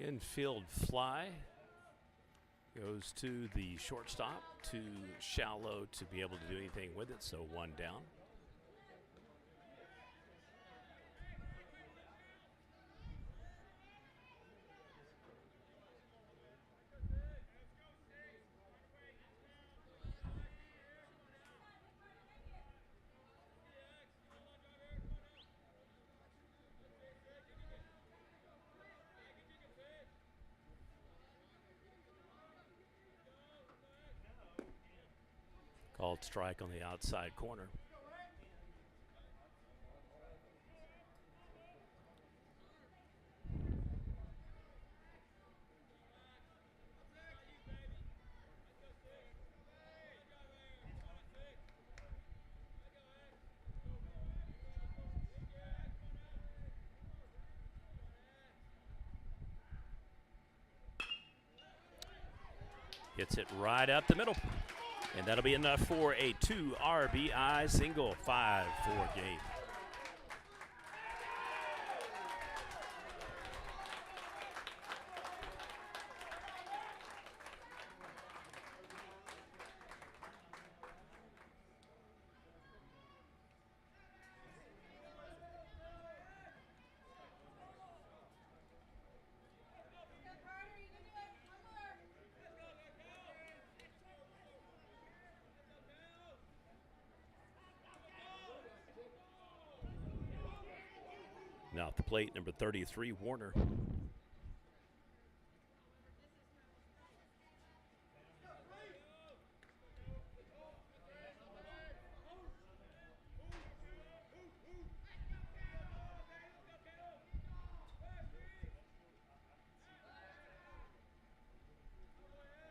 Infield fly goes to the shortstop, too shallow to be able to do anything with it, so one down. Called strike on the outside corner. Hits it right up the middle. And that'll be enough for a 2 RBI single, 5-4 game. Now at the plate, number 33, Warner.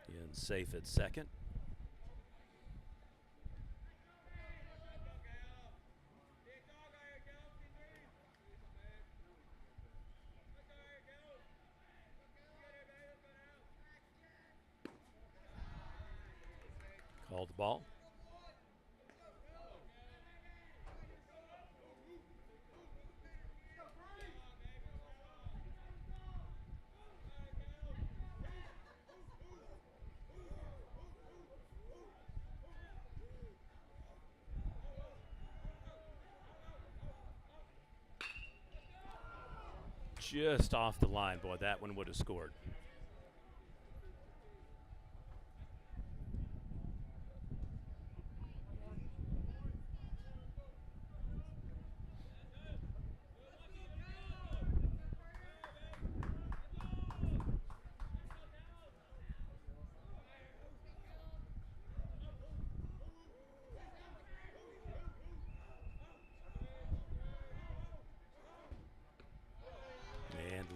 And safe at second. Called the ball. Just off the line, boy, that one would have scored.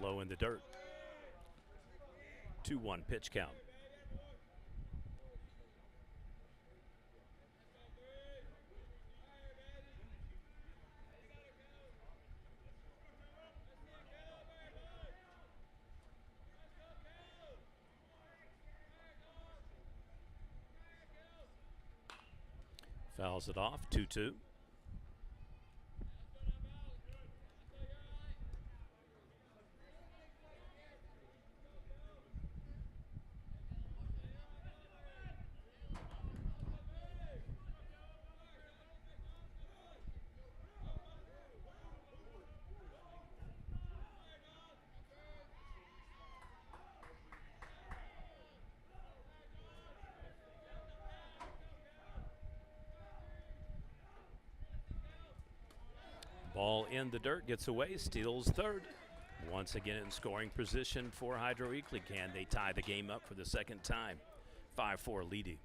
Low in the dirt. 2-1 pitch count. Fouls it off, 2-2. Ball in the dirt, gets away, steals third. Once again in scoring position for Hydro Eakly. Can they tie the game up for the second time? 5-4 Leedey.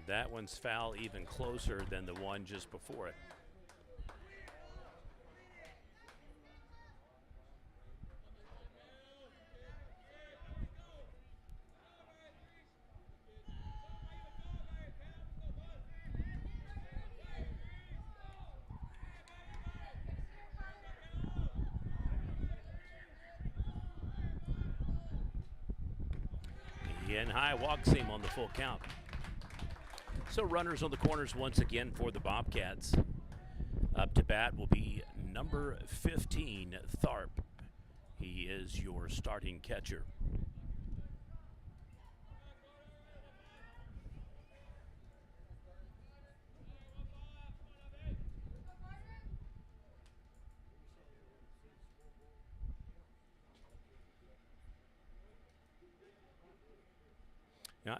That one's foul, even closer than the one just before it. In high, walks him on the full count. So runners on the corners once again for the Bobcats. Up to bat will be number 15, Tharp. He is your starting catcher.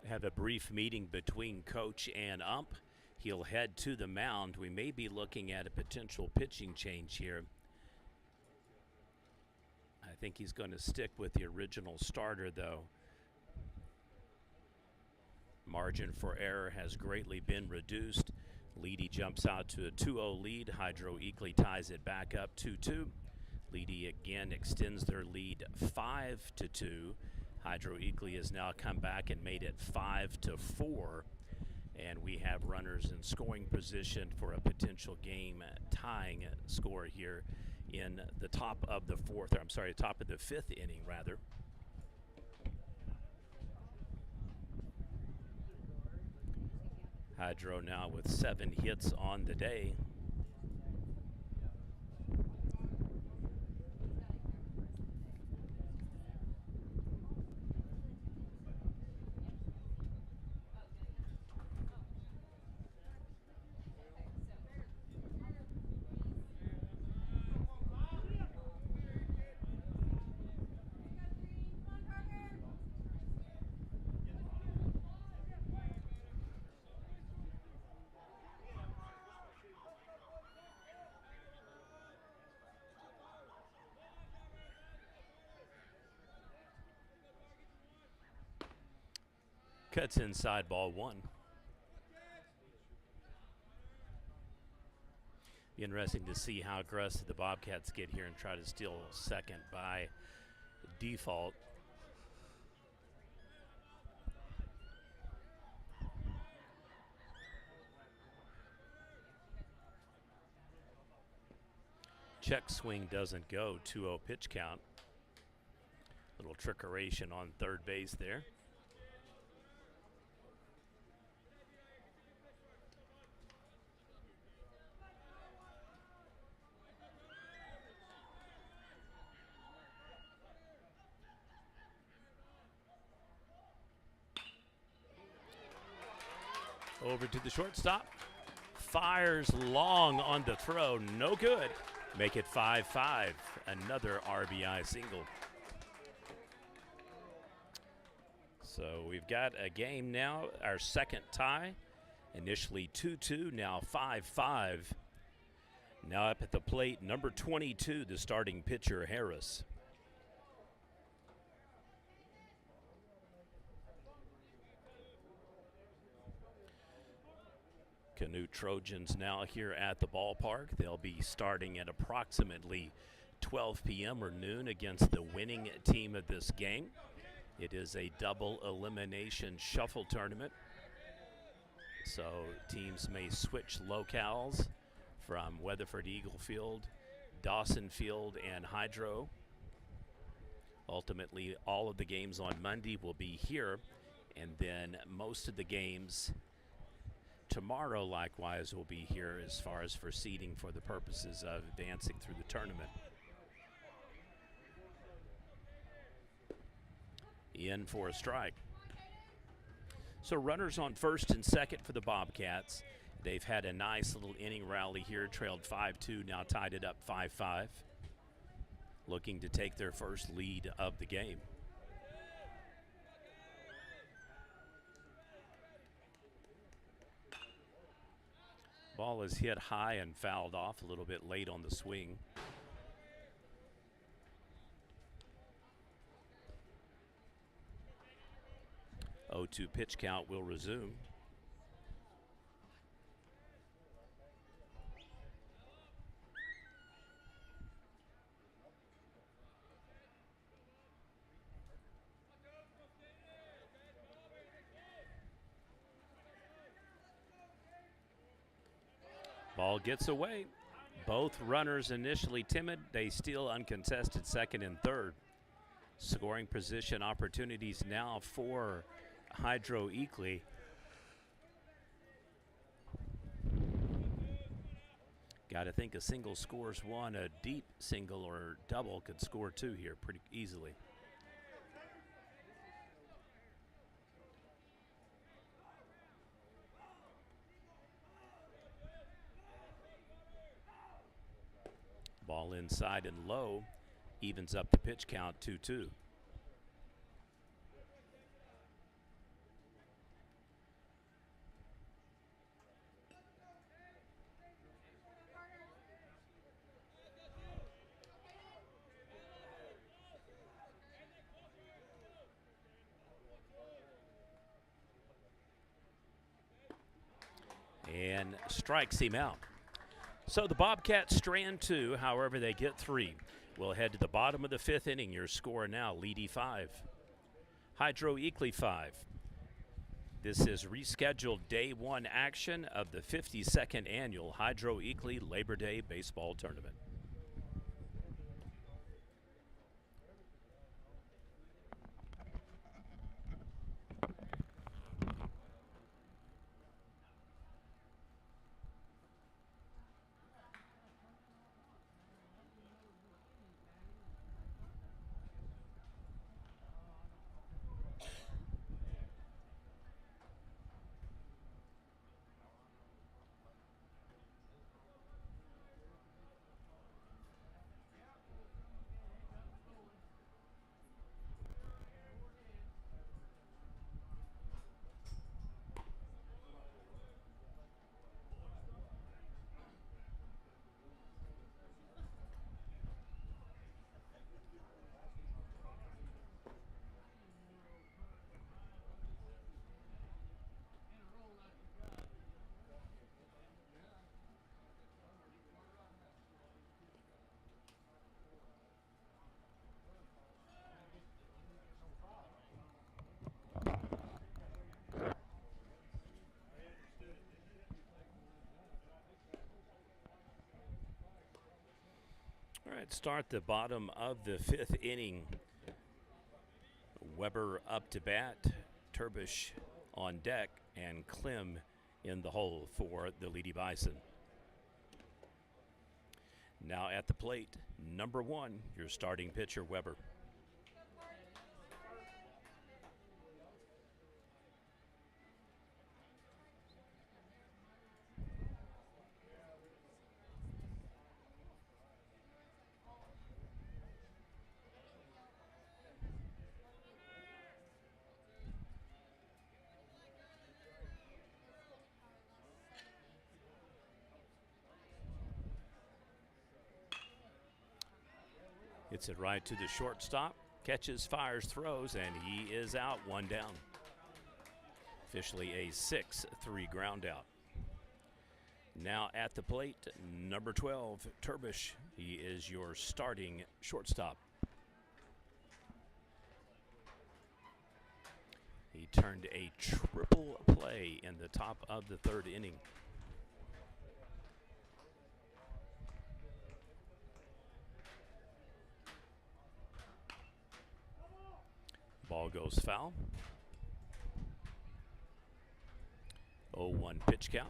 Have a brief meeting between coach and ump. He'll head to the mound. We may be looking at a potential pitching change here. I think he's going to stick with the original starter, though. Margin for error has greatly been reduced. Leedey jumps out to a 2-0 lead. Hydro Eakly ties it back up 2-2. Leedey again extends their lead 5-2. Hydro Eakly has now come back and made it 5-4. And we have runners in scoring position for a potential game tying score here in the top of the top of the fifth inning, rather. Hydro now with 7 hits on the day. Cuts inside, ball 1. Be interesting to see how aggressive the Bobcats get here and try to steal second by default. Check swing doesn't go. 2-0 pitch count. Little trickeration on third base there. Over to the shortstop. Fires long on the throw. No good. Make it 5-5. Another RBI single. So we've got a game now. Our second tie. Initially 2-2. Now 5-5. Now up at the plate, number 22, the starting pitcher, Harris. Canute Trojans now here at the ballpark. They'll be starting at approximately 12 p.m. or noon against the winning team of this game. It is a double elimination shuffle tournament. So teams may switch locales from Weatherford Eagle Field, Dawson Field, and Hydro. Ultimately, all of the games on Monday will be here, and then most of the games tomorrow, likewise, will be here as far as for seeding for the purposes of advancing through the tournament. In for a strike. So runners on first and second for the Bobcats. They've had a nice little inning rally here, trailed 5-2, now tied it up 5-5. Looking to take their first lead of the game. Ball is hit high and fouled off a little bit late on the swing. Oh, 0-2 pitch count will resume. Ball gets away. Both runners initially timid. They steal uncontested second and third. Scoring position opportunities now for Hydro Eakly. Got to think a single scores one, a deep single or double could score two here pretty easily. Ball inside and low, evens up the pitch count 2-2. and strikes him out. So the Bobcats strand 2, however they get 3. We'll head to the bottom of the 5th inning. Your score now, Leedey 5, Hydro Eakly 5. This is rescheduled day 1 action of the 52nd annual Hydro Eakly Labor Day Baseball Tournament. All right, start the bottom of the 5th inning. Weber up to bat, Turbish on deck, and Klim in the hole for the Leedey Bison. Now at the plate, number 1, your starting pitcher, Weber. Hits it right to the shortstop, catches, fires, throws, and he is out, 1 down. Officially a 6-3 ground out. Now at the plate, number 12, Turbish. He is your starting shortstop. He turned a triple play in the top of the 3rd inning. Ball goes foul. 0-1 pitch count.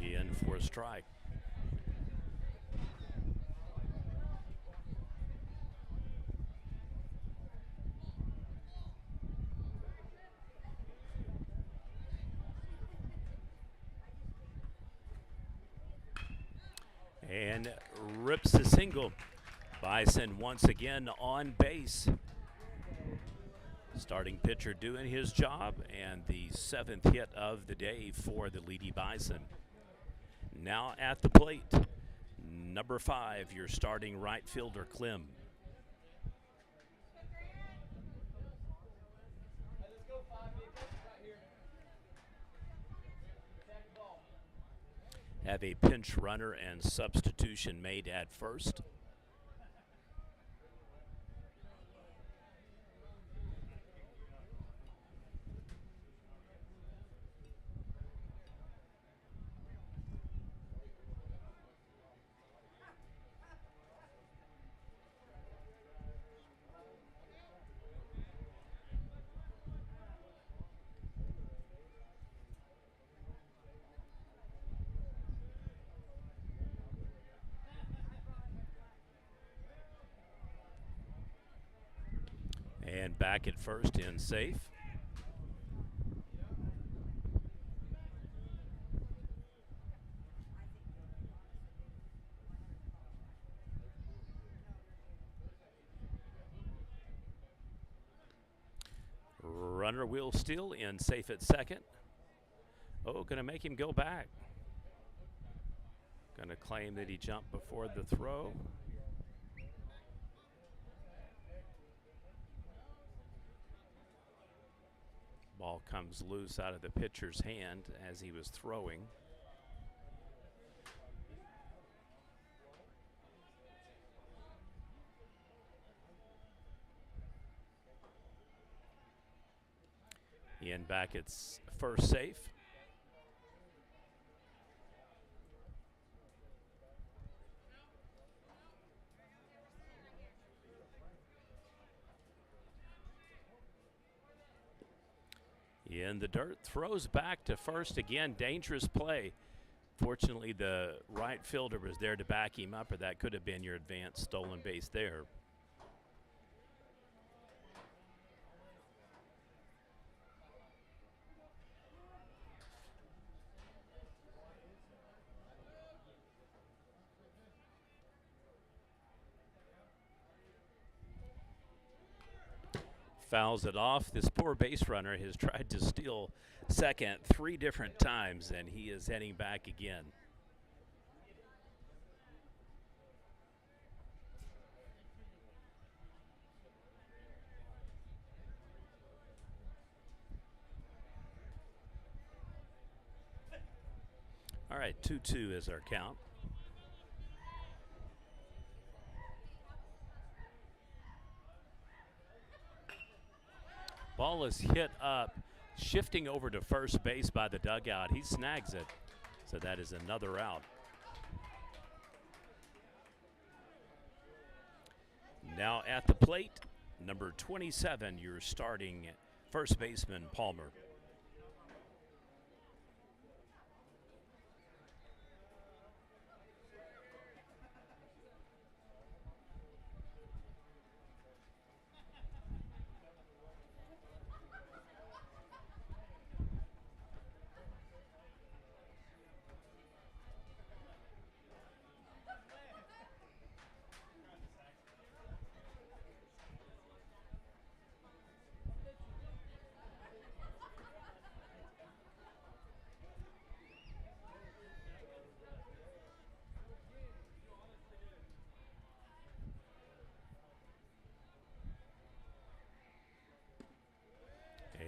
In for a strike. And rips a single. Bison once again on base. Starting pitcher doing his job, and the 7th hit of the day for the Leedey Bison. Now at the plate, number 5, your starting right fielder, Klim. Have a pinch runner and substitution made at first. And back at first in safe. Runner will steal in safe at second. Oh, gonna make him go back. Going to claim that he jumped before the throw. Ball comes loose out of the pitcher's hand as he was throwing. Ian Beckett's first safe. In the dirt, throws back to first again. Dangerous play. Fortunately, the right fielder was there to back him up, or that could have been your advanced stolen base there. Fouls it off. This poor base runner has tried to steal second 3 different times, and he is heading back again. All right, 2-2 is our count. Ball is hit up, shifting over to first base by the dugout. He snags it, so that is another out. Now at the plate, number 27, your starting first baseman, Palmer.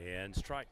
And strike.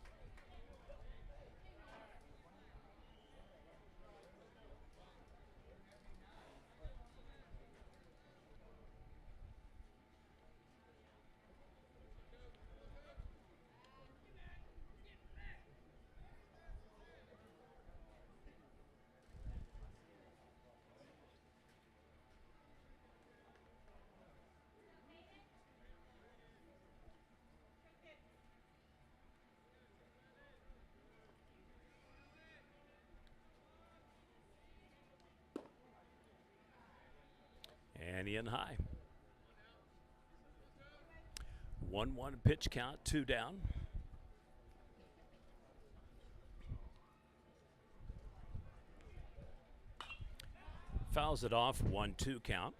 And in high. 1-1 pitch count, 2 down. Fouls it off, 1-2 count.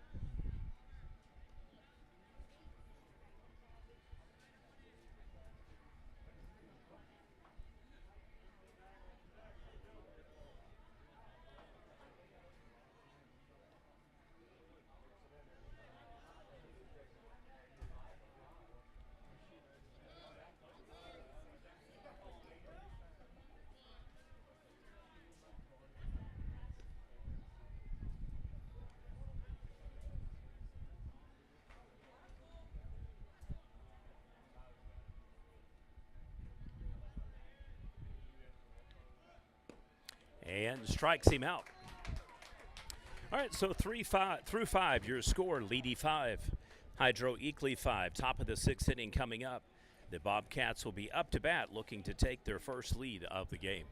And strikes him out. All right, so through 5, your score, Leedey 5, Hydro Eakly 5. Top of the 6th inning coming up. The Bobcats will be up to bat looking to take their first lead of the game.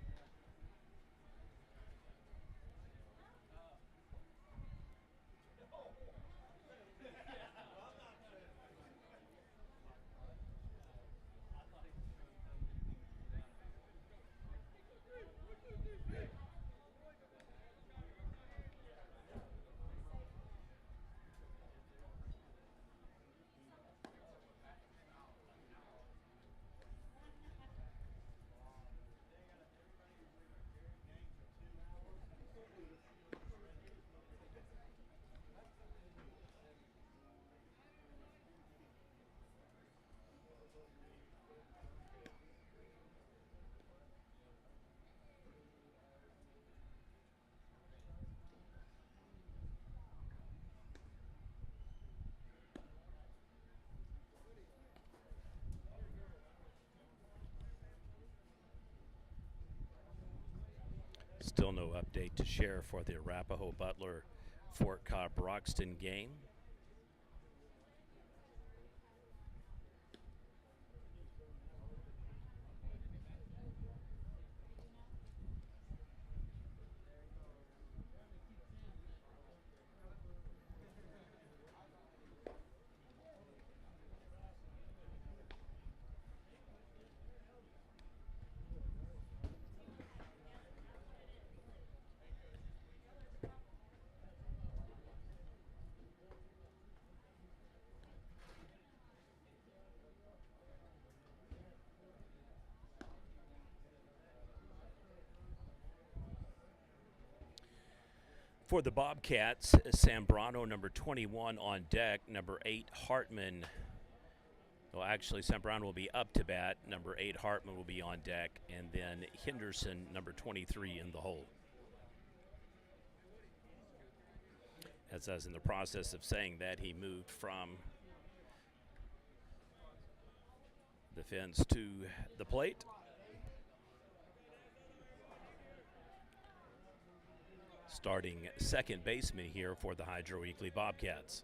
Still no update to share for the Arapahoe Butler Fort Cobb Broxton game. For the Bobcats, Sambrano, number 21 on deck. Number 8, Hartman. Well, actually, Sambrano will be up to bat. Number 8, Hartman will be on deck. And then Henderson, number 23, in the hole. As I was in the process of saying that, he moved from the fence to the plate. Starting second baseman here for the Hydro Eakly Bobcats.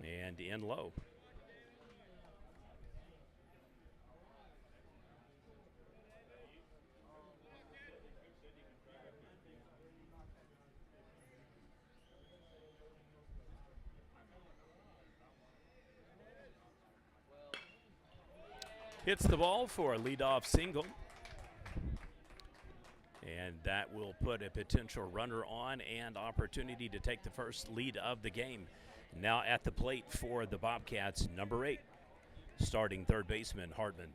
And in low. Hits the ball for a leadoff single. And that will put a potential runner on and opportunity to take the first lead of the game. Now at the plate for the Bobcats, number 8, starting third baseman Hartman.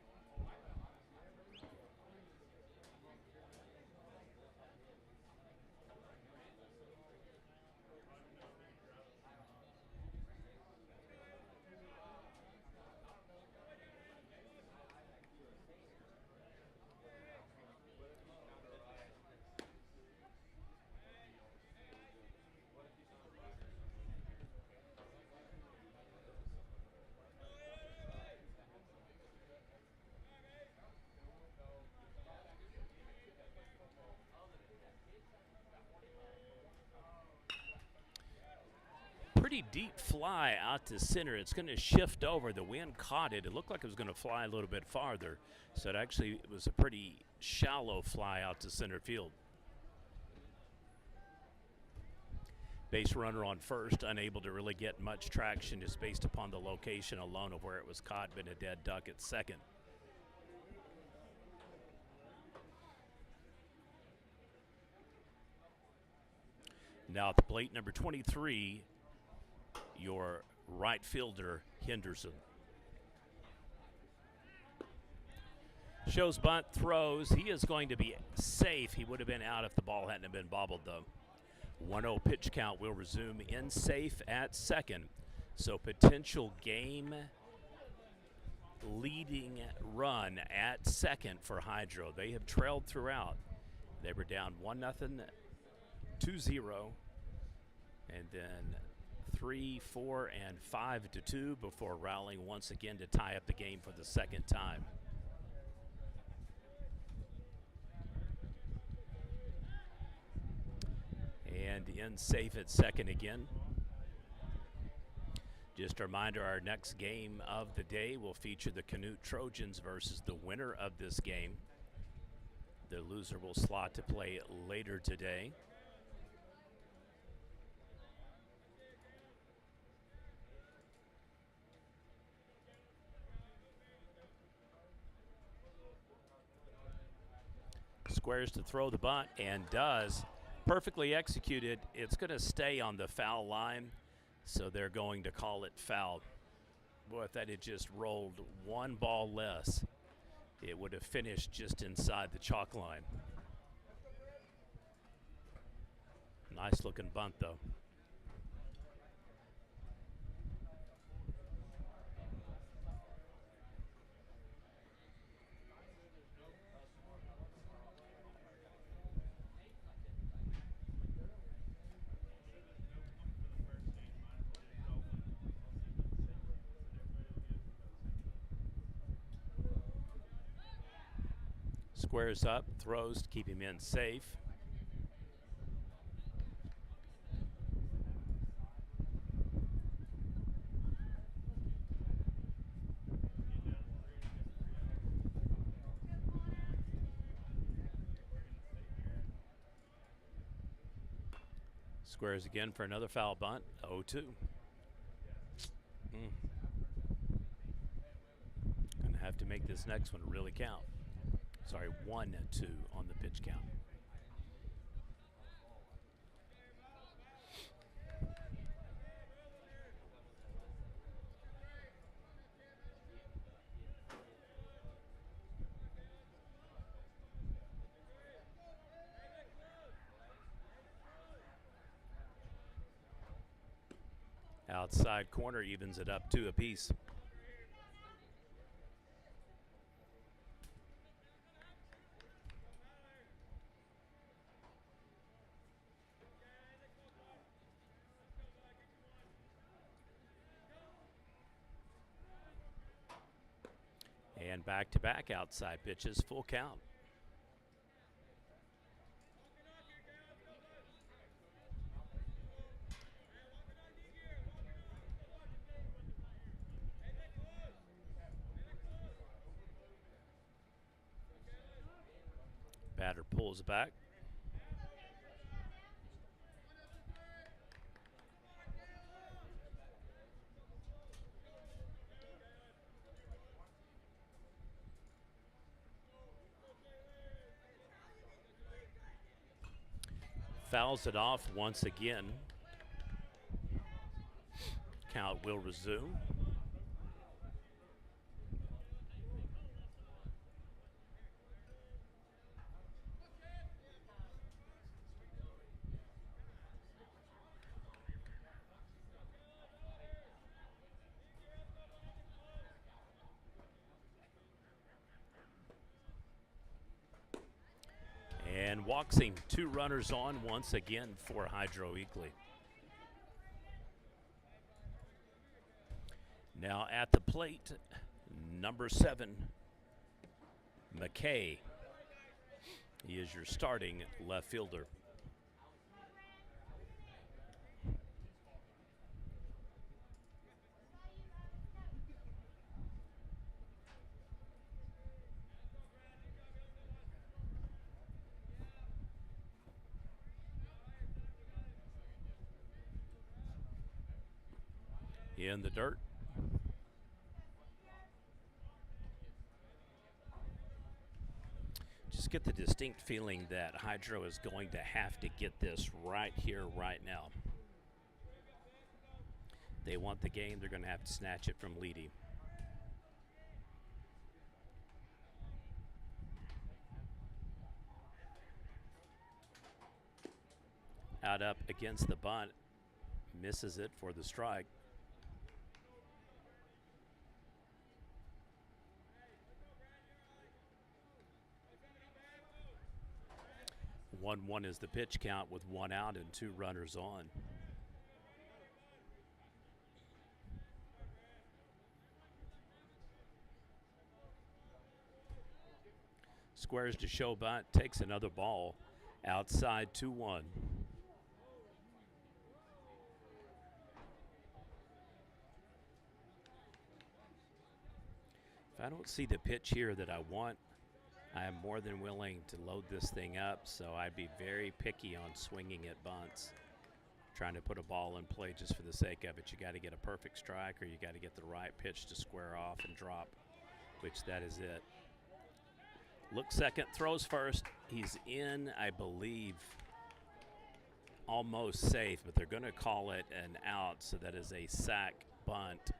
Pretty deep fly out to center. It's going to shift over. The wind caught it. It looked like it was going to fly a little bit farther. So it was a pretty shallow fly out to center field. Base runner on first, unable to really get much traction just based upon the location alone of where it was caught. Been a dead duck at second. Now at the plate, number 23, your right fielder, Henderson. Shows bunt, throws. He is going to be safe. He would have been out if the ball hadn't been bobbled, though. 1-0 pitch count will resume in safe at second. So potential game leading run at second for Hydro. They have trailed throughout. They were down 1-0, 2-0, and then 3, 4, and 5-2 before rallying once again to tie up the game for the second time. And in safe at second again. Just a reminder, our next game of the day will feature the Canute Trojans versus the winner of this game. The loser will slot to play later today. Squares to throw the bunt and does. Perfectly executed. It's going to stay on the foul line, so they're going to call it foul. Boy, if that had just rolled one ball less, it would have finished just inside the chalk line. Nice looking bunt, though. Squares up, throws to keep him in safe. Squares again for another foul bunt. 0-2. Gonna have to make this next one really count. Sorry, 1-2 on the pitch count. Outside corner evens it up 2 apiece. And back-to-back outside pitches, full count. Batter pulls back. Fouls it off once again. Count will resume. And walks him. 2 runners on once again for Hydro Eakly. Now at the plate, number 7, McKay. He is your starting left fielder. In the dirt. Just get the distinct feeling that Hydro is going to have to get this right here, right now. They want the game, they're going to have to snatch it from Leedey. Out up against the bunt, misses it for the strike. One is the pitch count with 1 out and 2 runners on. Squares to show bunt, takes another ball. Outside 2-1. If I don't see the pitch here that I want, I am more than willing to load this thing up, so I'd be very picky on swinging at bunts. Trying to put a ball in play just for the sake of it. You got to get a perfect strike, or you got to get the right pitch to square off and drop, which that is it. Look second, throws first. He's in, I believe, almost safe, but they're going to call it an out, so that is a sac bunt.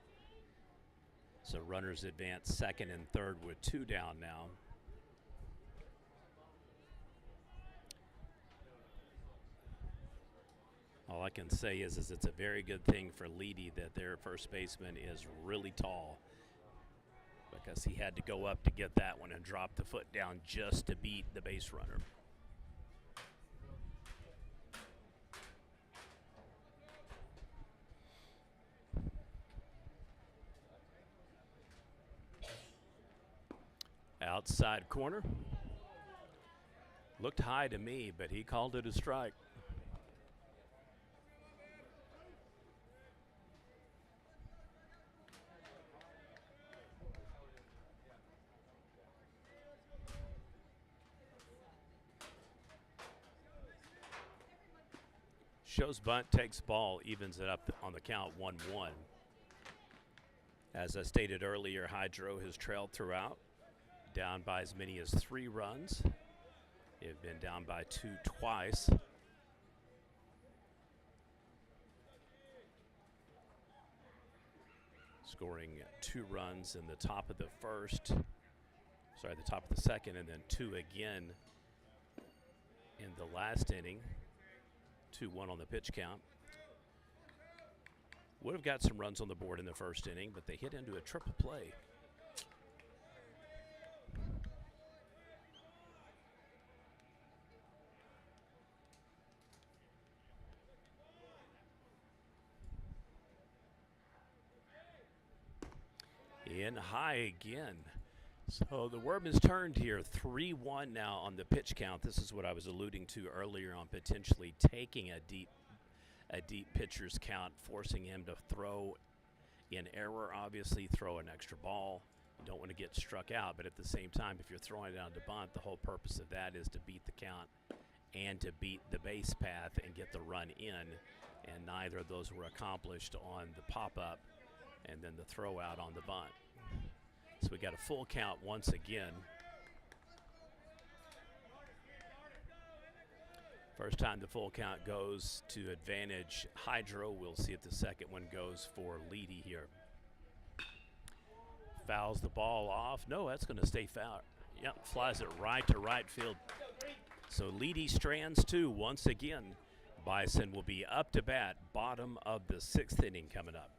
So runners advance second and third with 2 down now. All I can say is it's a very good thing for Leedey that their first baseman is really tall, because he had to go up to get that one and drop the foot down just to beat the base runner. Outside corner. Looked high to me, but he called it a strike. Shows bunt, takes ball, evens it up on the count 1-1. As I stated earlier, Hydro has trailed throughout, down by as many as 3 runs. They've been down by 2 twice. Scoring 2 runs in the top of the top of the second, and then 2 again in the last inning. 2-1 on the pitch count. Would have got some runs on the board in the first inning, but they hit into a triple play. In high again. So the worm has turned here. 3-1 now on the pitch count. This is what I was alluding to earlier on potentially taking a deep pitcher's count, forcing him to throw in error, obviously throw an extra ball. You don't want to get struck out, but at the same time, if you're throwing it down to bunt, the whole purpose of that is to beat the count and to beat the base path and get the run in, and neither of those were accomplished on the pop-up and then the throw out on the bunt. So we got a full count once again. First time the full count goes to advantage Hydro. We'll see if the second one goes for Leedey here. Fouls the ball off. No, that's going to stay foul. Yep, flies it right to right field. So Leedey strands 2 once again. Bison will be up to bat, bottom of the 6th inning coming up.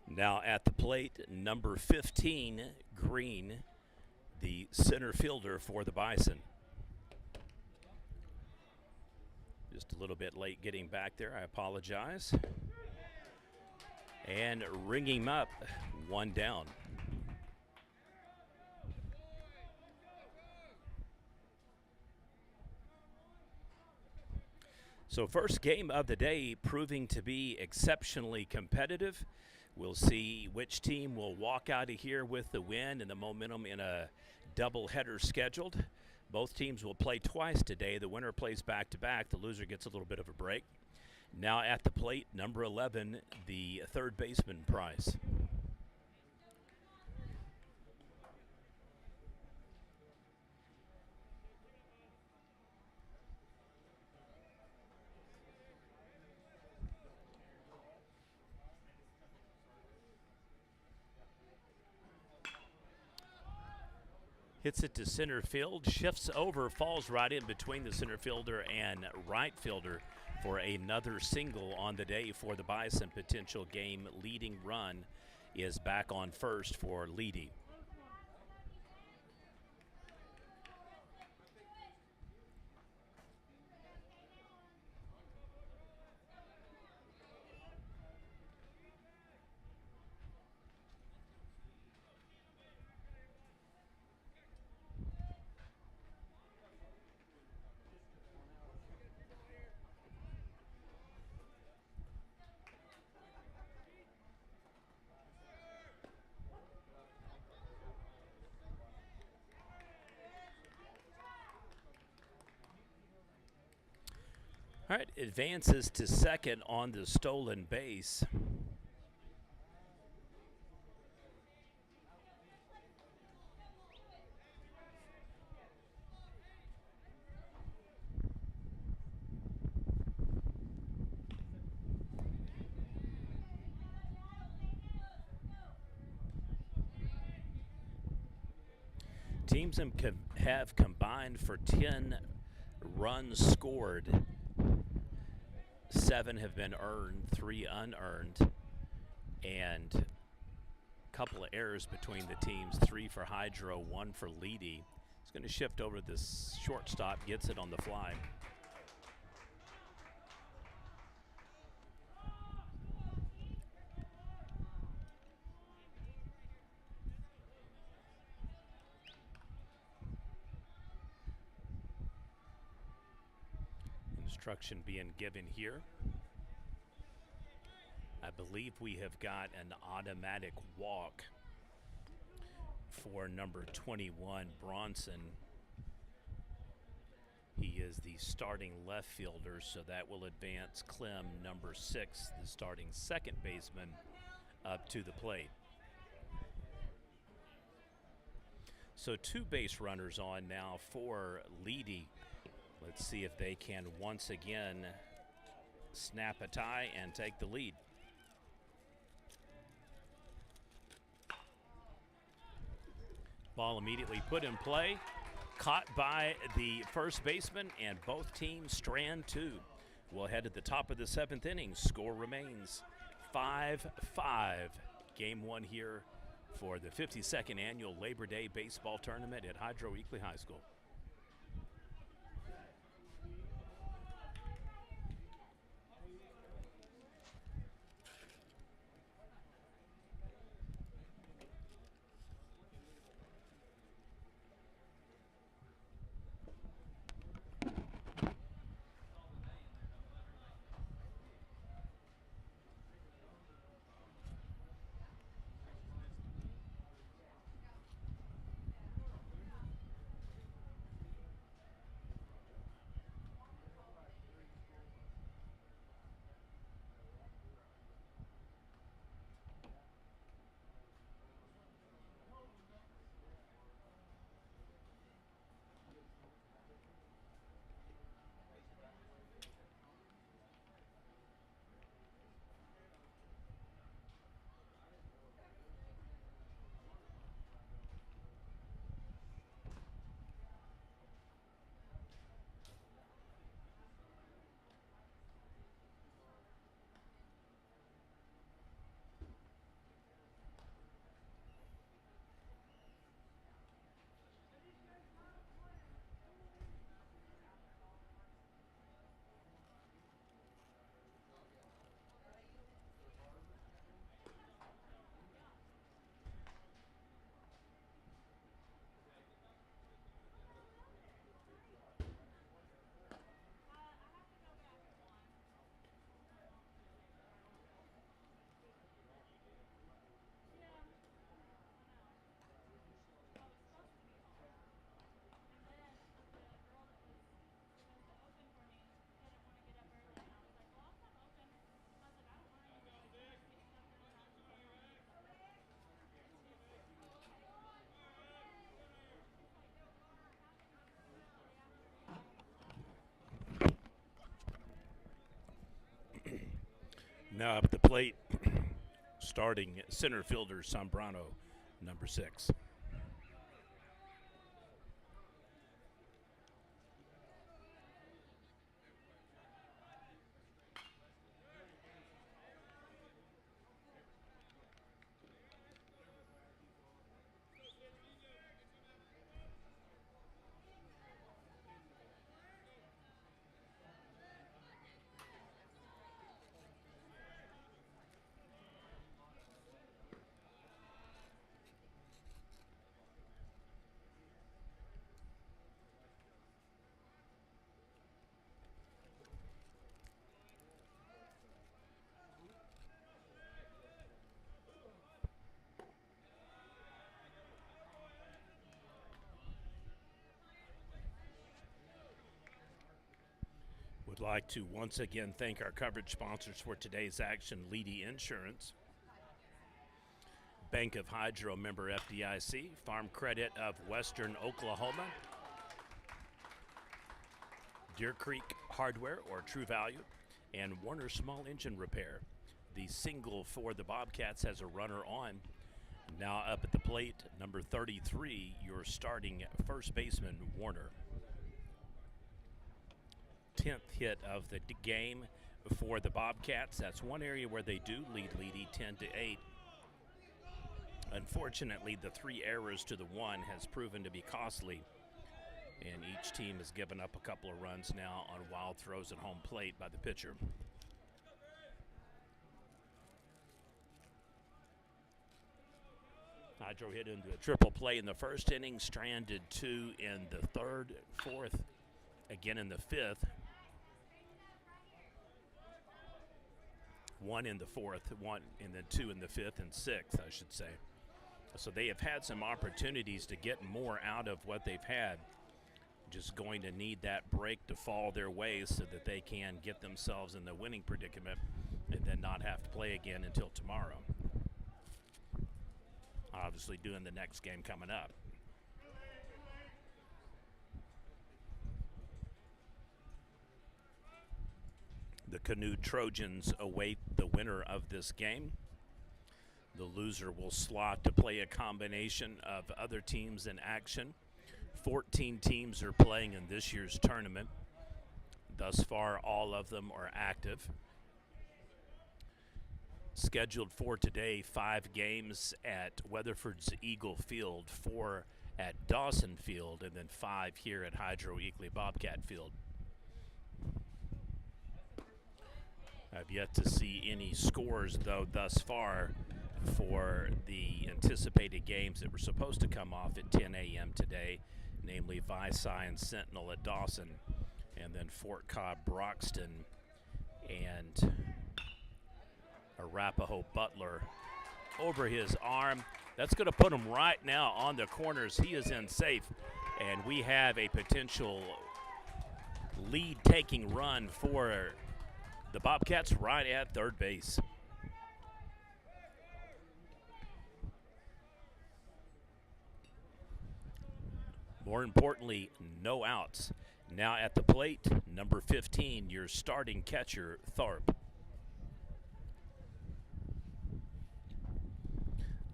Now at the plate, number 15, Green, the center fielder for the Bison. Just a little bit late getting back there, I apologize. And ringing him up, 1 down. So first game of the day proving to be exceptionally competitive. We'll see which team will walk out of here with the win and the momentum in a doubleheader scheduled. Both teams will play twice today. The winner plays back-to-back. The loser gets a little bit of a break. Now at the plate, number 11, the third baseman, Price. Hits it to center field, shifts over, falls right in between the center fielder and right fielder for another single on the day for the Bison. Potential game leading run is back on first for Leedey. All right, advances to second on the stolen base. Teams have combined for 10 runs scored. 7 have been earned, 3 unearned, and a couple of errors between the teams. 3 for Hydro, 1 for Leedey. He's going to shift over to this shortstop, gets it on the fly. Instruction being given here. I believe we have got an automatic walk for number 21, Bronson. He is the starting left fielder, so that will advance Clem, number 6, the starting second baseman, up to the plate. So 2 base runners on now for Leedey. Let's see if they can once again snap a tie and take the lead. Ball immediately put in play, caught by the first baseman, and both teams strand 2. We'll head to the top of the 7th inning. Score remains 5-5. Game 1 here for the 52nd annual Labor Day baseball tournament at Hydro Eakly High School. Now up at the plate, starting center fielder Sombrano, number 6. Would like to once again thank our coverage sponsors for today's action: Leedey Insurance, Bank of Hydro, member FDIC, Farm Credit of Western Oklahoma, Deer Creek Hardware or True Value, and Warner Small Engine Repair. The single for the Bobcats has a runner on. Now up at the plate, number 33, your starting first baseman, Warner. 10th hit of the game for the Bobcats. That's one area where they do lead Leedey 10-8. Unfortunately, the 3 errors to the 1 has proven to be costly, and each team has given up a couple of runs now on wild throws at home plate by the pitcher. Hydro hit into a triple play in the first inning, stranded 2 in the third, fourth, again in the fifth. 1 in the fourth, 1 and then 2 in the fifth and sixth, I should say. So they have had some opportunities to get more out of what they've had. Just going to need that break to fall their way so that they can get themselves in the winning predicament and then not have to play again until tomorrow. Obviously doing the next game coming up. The Canoe Trojans await the winner of this game. The loser will slot to play a combination of other teams in action. 14 teams are playing in this year's tournament. Thus far, all of them are active. Scheduled for today, 5 games at Weatherford's Eagle Field, 4 at Dawson Field, and then 5 here at Hydro Eakly Bobcat Field. I've yet to see any scores, though, thus far for the anticipated games that were supposed to come off at 10 a.m. today, namely Vici and Sentinel at Dawson, and then Fort Cobb, Broxton, and Arapahoe Butler over his arm. That's going to put him right now on the corners. He is in safe, and we have a potential lead-taking run for the Bobcats right at third base. More importantly, no outs. Now at the plate, number 15, your starting catcher, Tharp.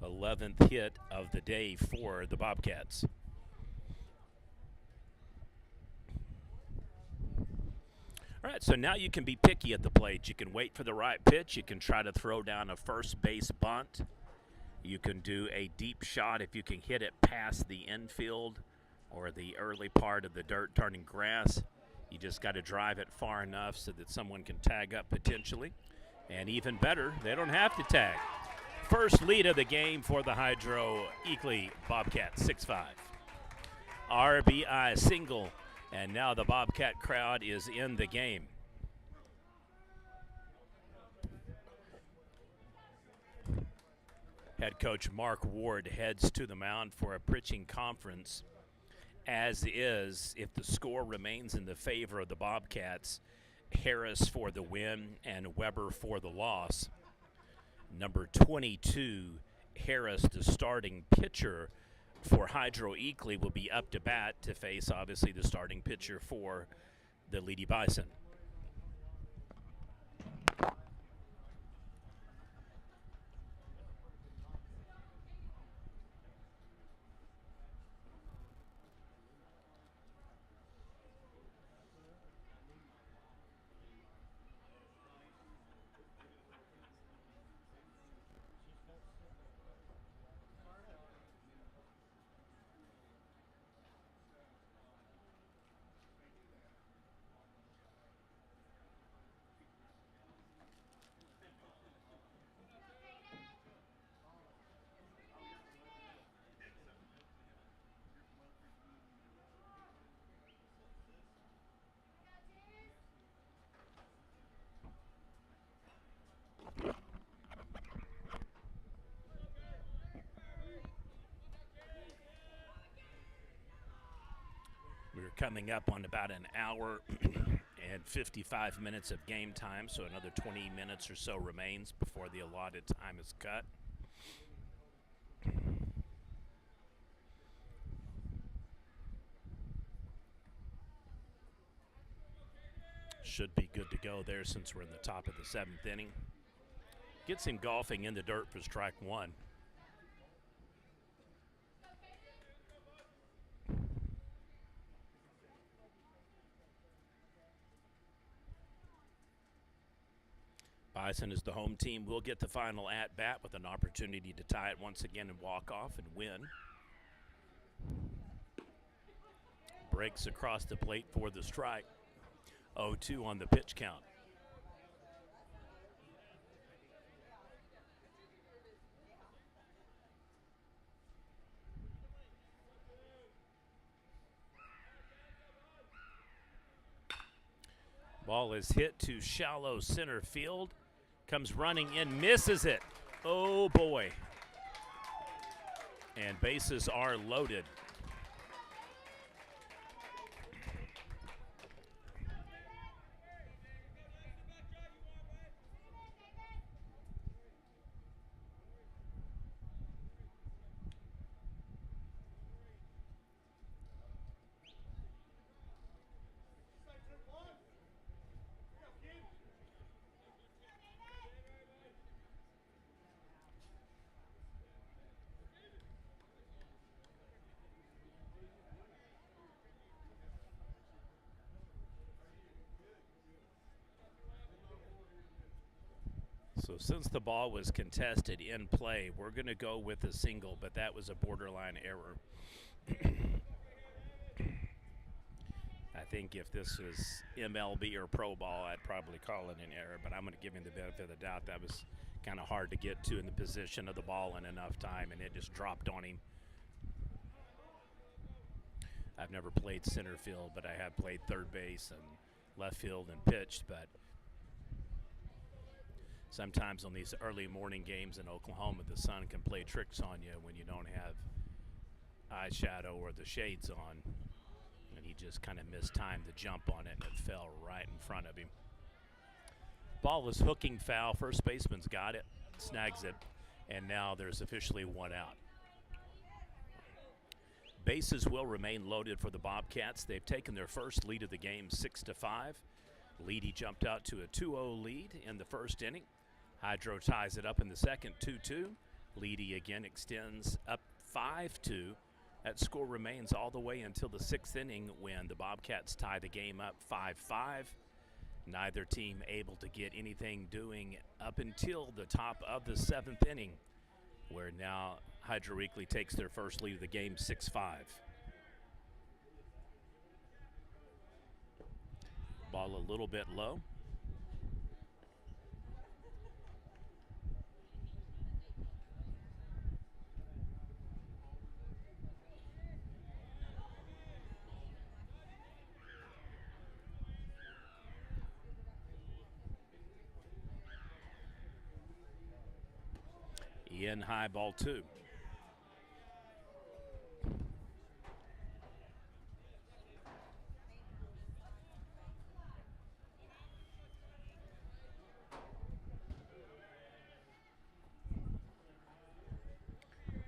11th hit of the day for the Bobcats. All right, so now you can be picky at the plate. You can wait for the right pitch. You can try to throw down a first base bunt. You can do a deep shot if you can hit it past the infield or the early part of the dirt turning grass. You just got to drive it far enough so that someone can tag up potentially. And even better, they don't have to tag. First lead of the game for the Hydro Eakly Bobcats, 6-5. RBI single, and now the Bobcat crowd is in the game. Head coach Mark Ward heads to the mound for a pitching conference, as is, if the score remains in the favor of the Bobcats, Harris for the win and Weber for the loss. Number 22, Harris, the starting pitcher for Hydro Eakly, will be up to bat to face, obviously, the starting pitcher for the Leedey Bison. coming up on about an hour and 55 minutes of game time, so another 20 minutes or so remains before the allotted time is cut. Should be good to go there since we're in the top of the 7th inning. Gets him golfing in the dirt for strike one. Bison, as the home team, will get the final at-bat with an opportunity to tie it once again and walk off and win. Breaks across the plate for the strike. 0-2 on the pitch count. Ball is hit to shallow center field. Comes running in, misses it. Oh boy. And bases are loaded. So since the ball was contested in play, we're going to go with a single, but that was a borderline error. I think if this was MLB or pro ball, I'd probably call it an error, but I'm going to give him the benefit of the doubt. That was kind of hard to get to in the position of the ball in enough time, and it just dropped on him. I've never played center field, but I have played third base and left field and pitched, but sometimes on these early morning games in Oklahoma, the sun can play tricks on you when you don't have eyeshadow or the shades on. And he just kind of mistimed the jump on it, and it fell right in front of him. Ball is hooking foul. First baseman's got it, snags it, and now there's officially one out. Bases will remain loaded for the Bobcats. They've taken their first lead of the game, 6-5. Leedey jumped out to a 2-0 lead in the first inning. Hydro ties it up in the second, 2-2. Leedey again extends up 5-2. That score remains all the way until the 6th inning when the Bobcats tie the game up 5-5. Neither team able to get anything doing up until the top of the 7th inning, where now Hydro Eakly takes their first lead of the game, 6-5. Ball a little bit low. In high, ball 2.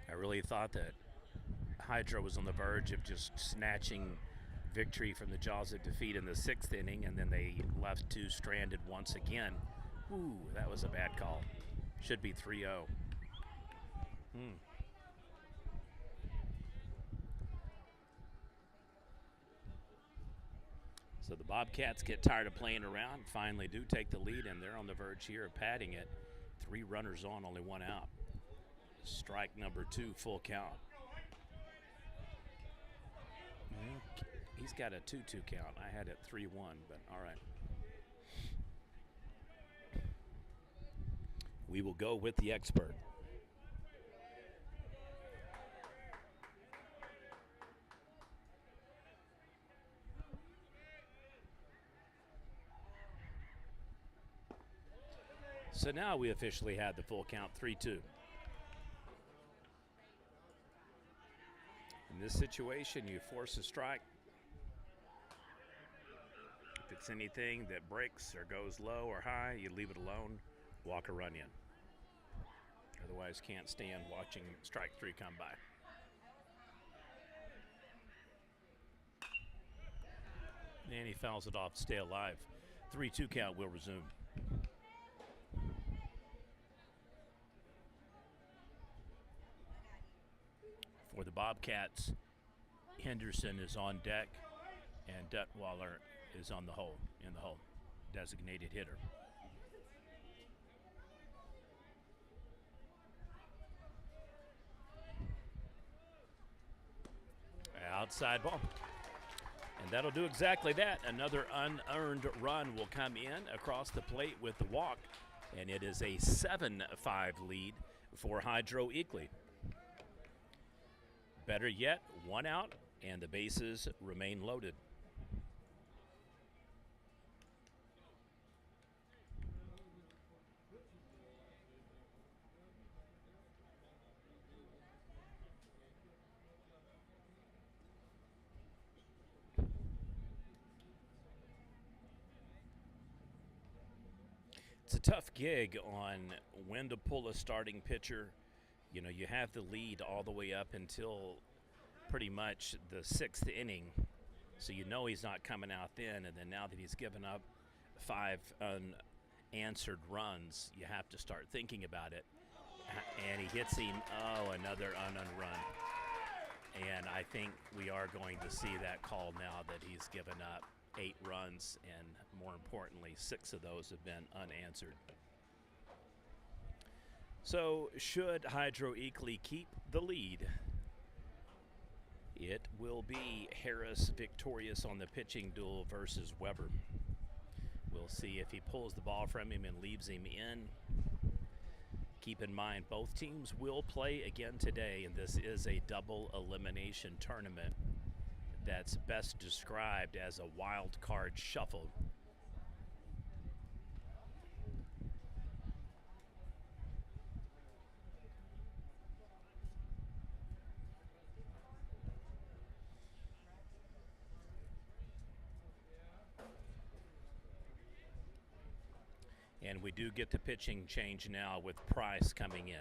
I really thought that Hydro was on the verge of just snatching victory from the jaws of defeat in the 6th inning, and then they left 2 stranded once again. Ooh, that was a bad call. Should be 3-0. So the Bobcats get tired of playing around, finally do take the lead, and they're on the verge here of padding it. 3 runners on, only 1 out. Strike number 2, full count. He's got a 2-2 count. I had it 3-1, but all right. We will go with the expert. So now we officially had the full count, 3-2. In this situation, you force a strike. it's anything that breaks or goes low or high, you leave it alone, walk a run in. Otherwise, can't stand watching strike three come by. And he fouls it off to stay alive. 3-2 count will resume. For the Bobcats, Henderson is on deck, and Detweiler is in the hole, designated hitter. Outside ball. And that'll do exactly that. Another unearned run will come in across the plate with the walk, and it is a 7-5 lead for Hydro Eakly. Better yet, 1 out, and the bases remain loaded. It's a tough gig on when to pull a starting pitcher. You know, you have the lead all the way up until pretty much the 6th inning, so you know he's not coming out then. And then now that he's given up 5 unanswered runs, you have to start thinking about it. And he hits him, another unearned run. And I think we are going to see that call now that he's given up 8 runs, and more importantly, 6 of those have been unanswered. So should Hydro Eakly keep the lead, it will be Harris victorious on the pitching duel versus Weber. We'll see if he pulls the ball from him and leaves him in. Keep in mind, both teams will play again today, and this is a double elimination tournament that's best described as a wild card shuffle. And we do get the pitching change now with Price coming in.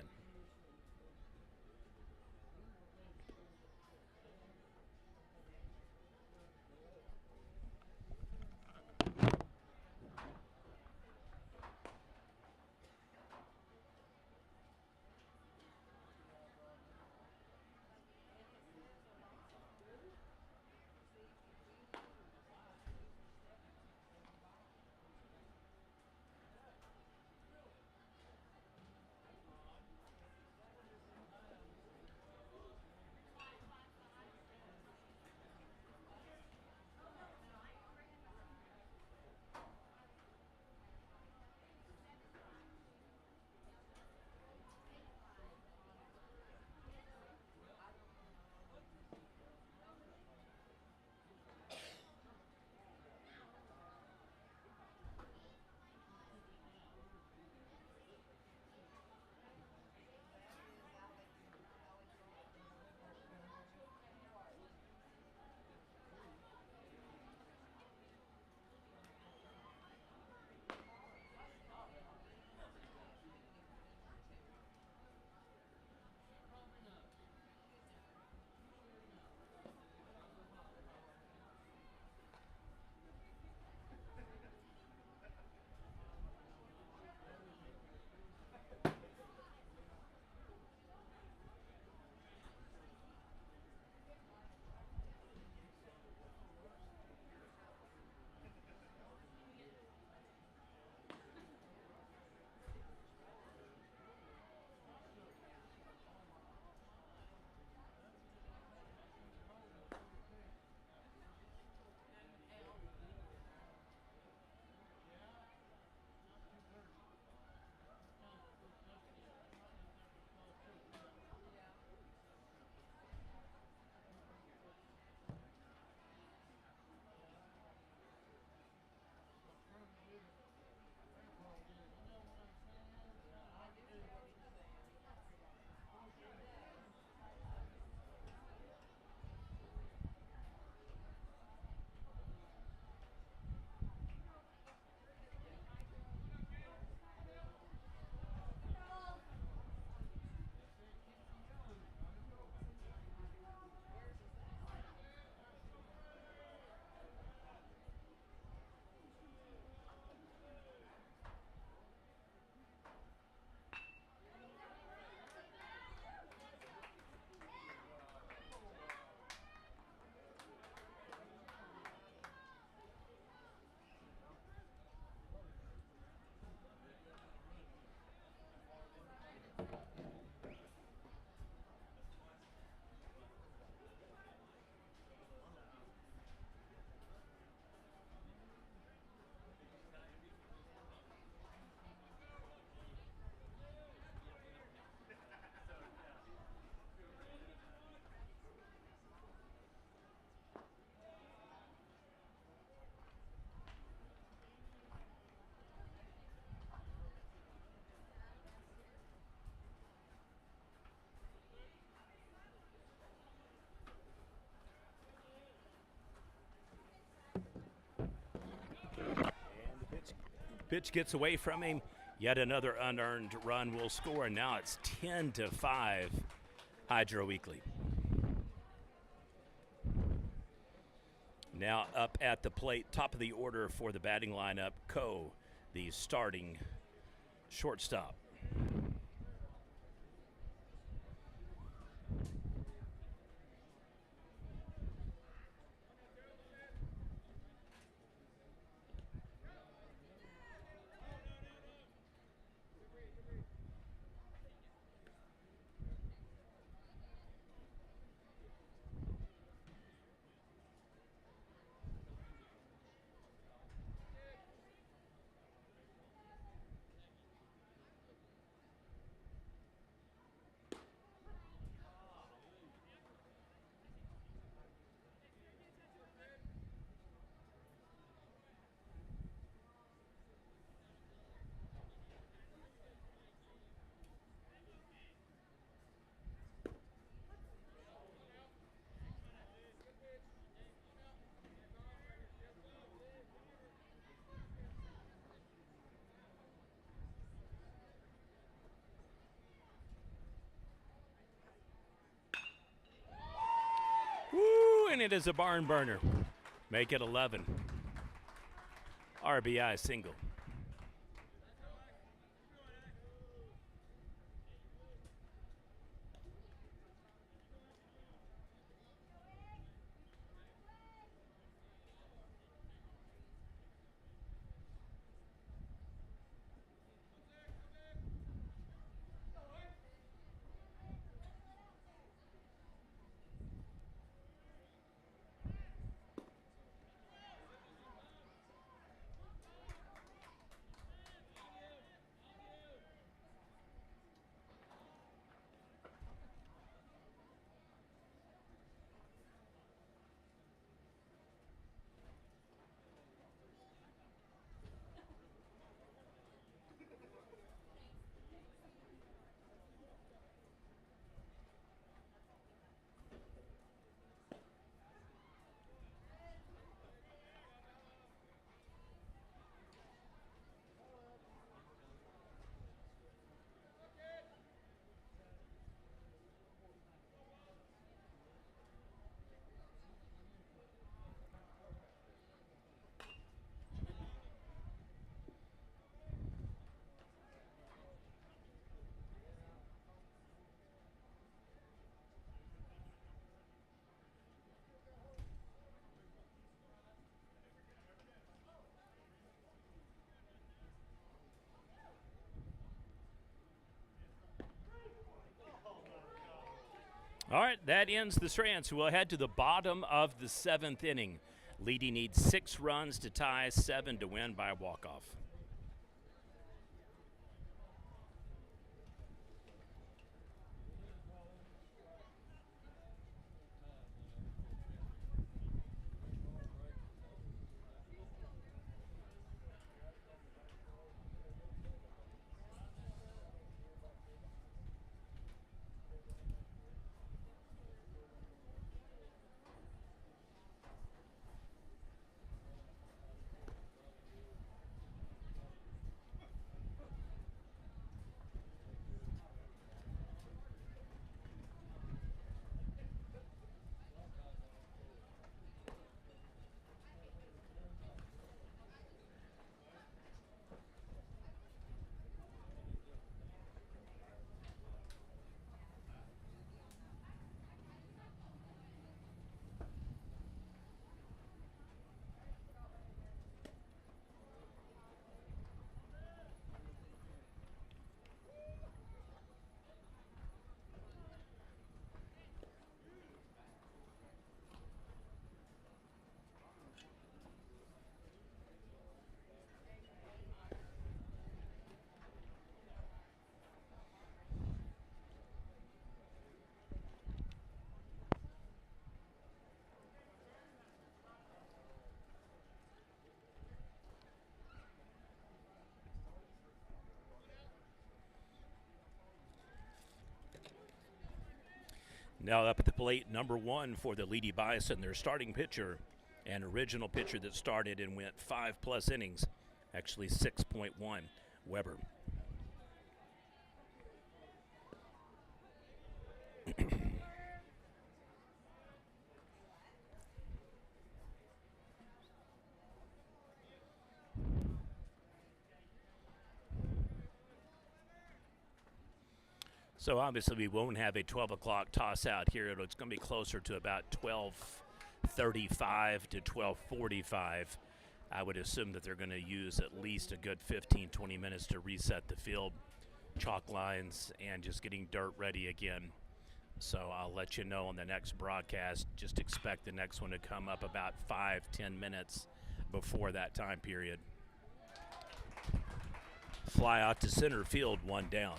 Pitch gets away from him. Yet another unearned run will score. Now it's 10-5, Hydro Eakly. Now up at the plate, top of the order for the batting lineup, Coe, the starting shortstop. Woo, and it is a barn burner. Make it 11. RBI single. All right, that ends the Strands. We'll head to the bottom of the 7th inning. Leedey needs 6 runs to tie, 7 to win by a walk-off. Now up at the plate, number 1 for the Leedey Bison, their starting pitcher, an original pitcher that started and went 5+ innings, Actually 6.1 Weber. So obviously we won't have a 12 o'clock toss out here. It's going to be closer to about 12:35 to 12:45. I would assume that they're going to use at least a good 15, 20 minutes to reset the field, chalk lines, and just getting dirt ready again. So I'll let you know on the next broadcast. Just expect the next one to come up about 5-10 minutes before that time period. Fly out to center field, one down.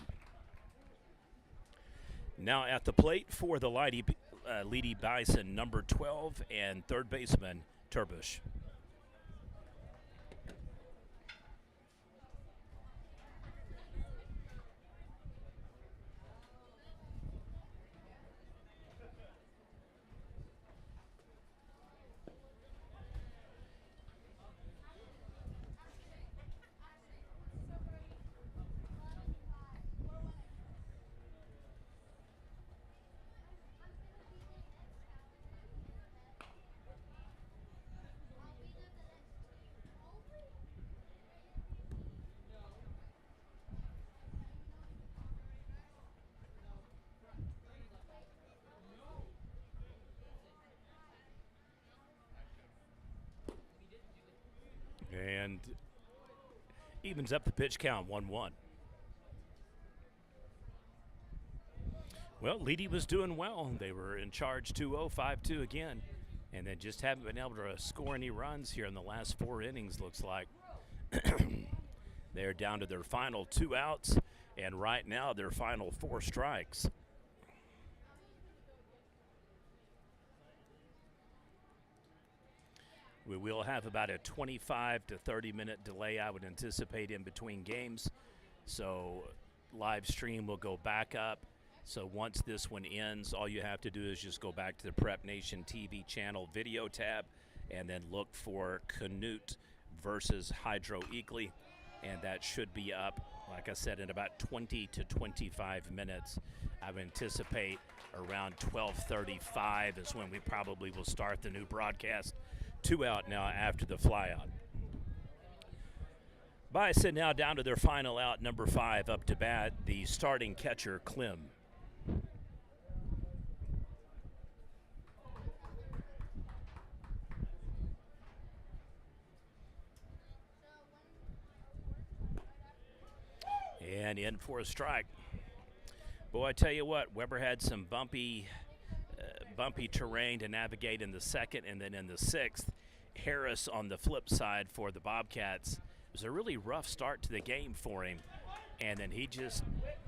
Now at the plate for the Leedey Bison, number 12 and third baseman Turbush. And evens up the pitch count, 1-1. Well, Leedey was doing well. They were in charge 2-0, 5-2 again. And then just haven't been able to score any runs here in the last 4 innings, looks like. They're down to their final 2 outs, and right now their final 4 strikes. We will have about a 25 to 30 minute delay, I would anticipate, in between games. So live stream will go back up. So once this one ends, all you have to do is just go back to the Prep Nation TV channel video tab and then look for Canute versus Hydro Eakly. And that should be up, like I said, in about 20 to 25 minutes. I would anticipate around 12:35 is when we probably will start the new broadcast. 2 out now after the flyout. Bison now down to their final out, number 5, up to bat, the starting catcher, Clem. And in for a strike. Boy, I tell you what, Weber had some bumpy terrain to navigate in the second, and then in the 6th, Harris on the flip side for the Bobcats. It was a really rough start to the game for him, and then he just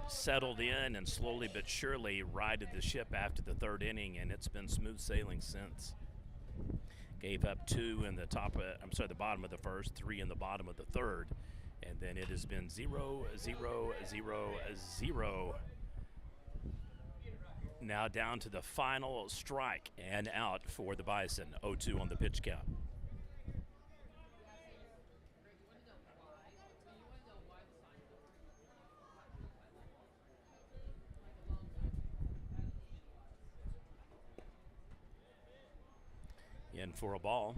settled in and slowly but surely righted the ship after the 3rd inning, and it's been smooth sailing since. Gave up 2 in the bottom of the 1st, 3 in the bottom of the 3rd, and then it has been 0, 0, 0, 0. Now down to the final strike and out for the Bison. 0-2 on the pitch count. In for a ball.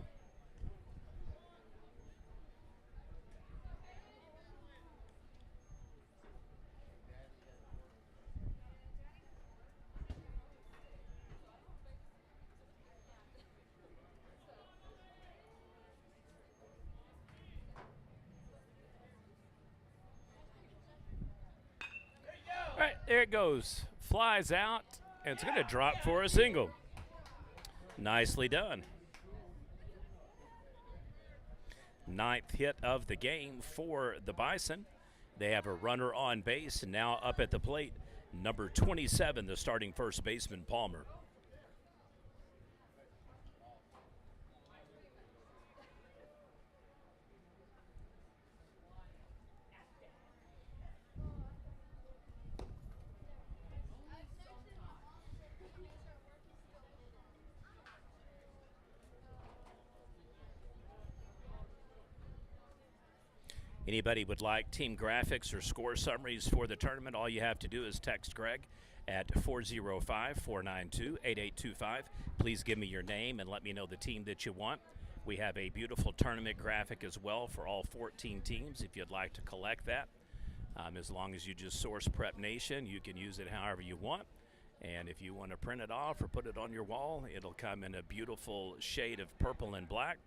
All right, there it goes. Flies out, and it's going to drop for a single. Nicely done. 9th hit of the game for the Bison. They have a runner on base, and now up at the plate, number 27, the starting first baseman, Palmer. Anybody would like team graphics or score summaries for the tournament, all you have to do is text Greg at 405-492-8825. Please give me your name and let me know the team that you want. We have a beautiful tournament graphic as well for all 14 teams if you'd like to collect that. As long as you just source Prep Nation, you can use it however you want. And if you want to print it off or put it on your wall, it'll come in a beautiful shade of purple and black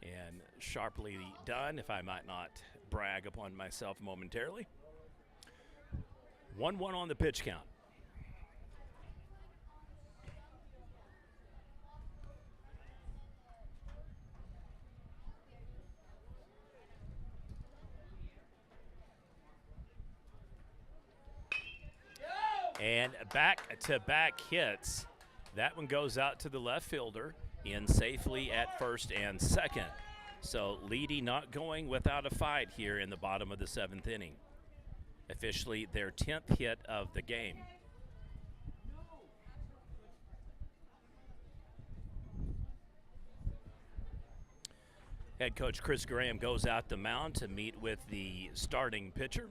and sharply done, if I might not brag upon myself momentarily. 1-1 on the pitch count. And back-to-back hits. That one goes out to the left fielder in safely at first and second. So Leedey not going without a fight here in the bottom of the 7th inning. Officially their 10th hit of the game. Head coach Chris Graham goes out the mound to meet with the starting pitcher.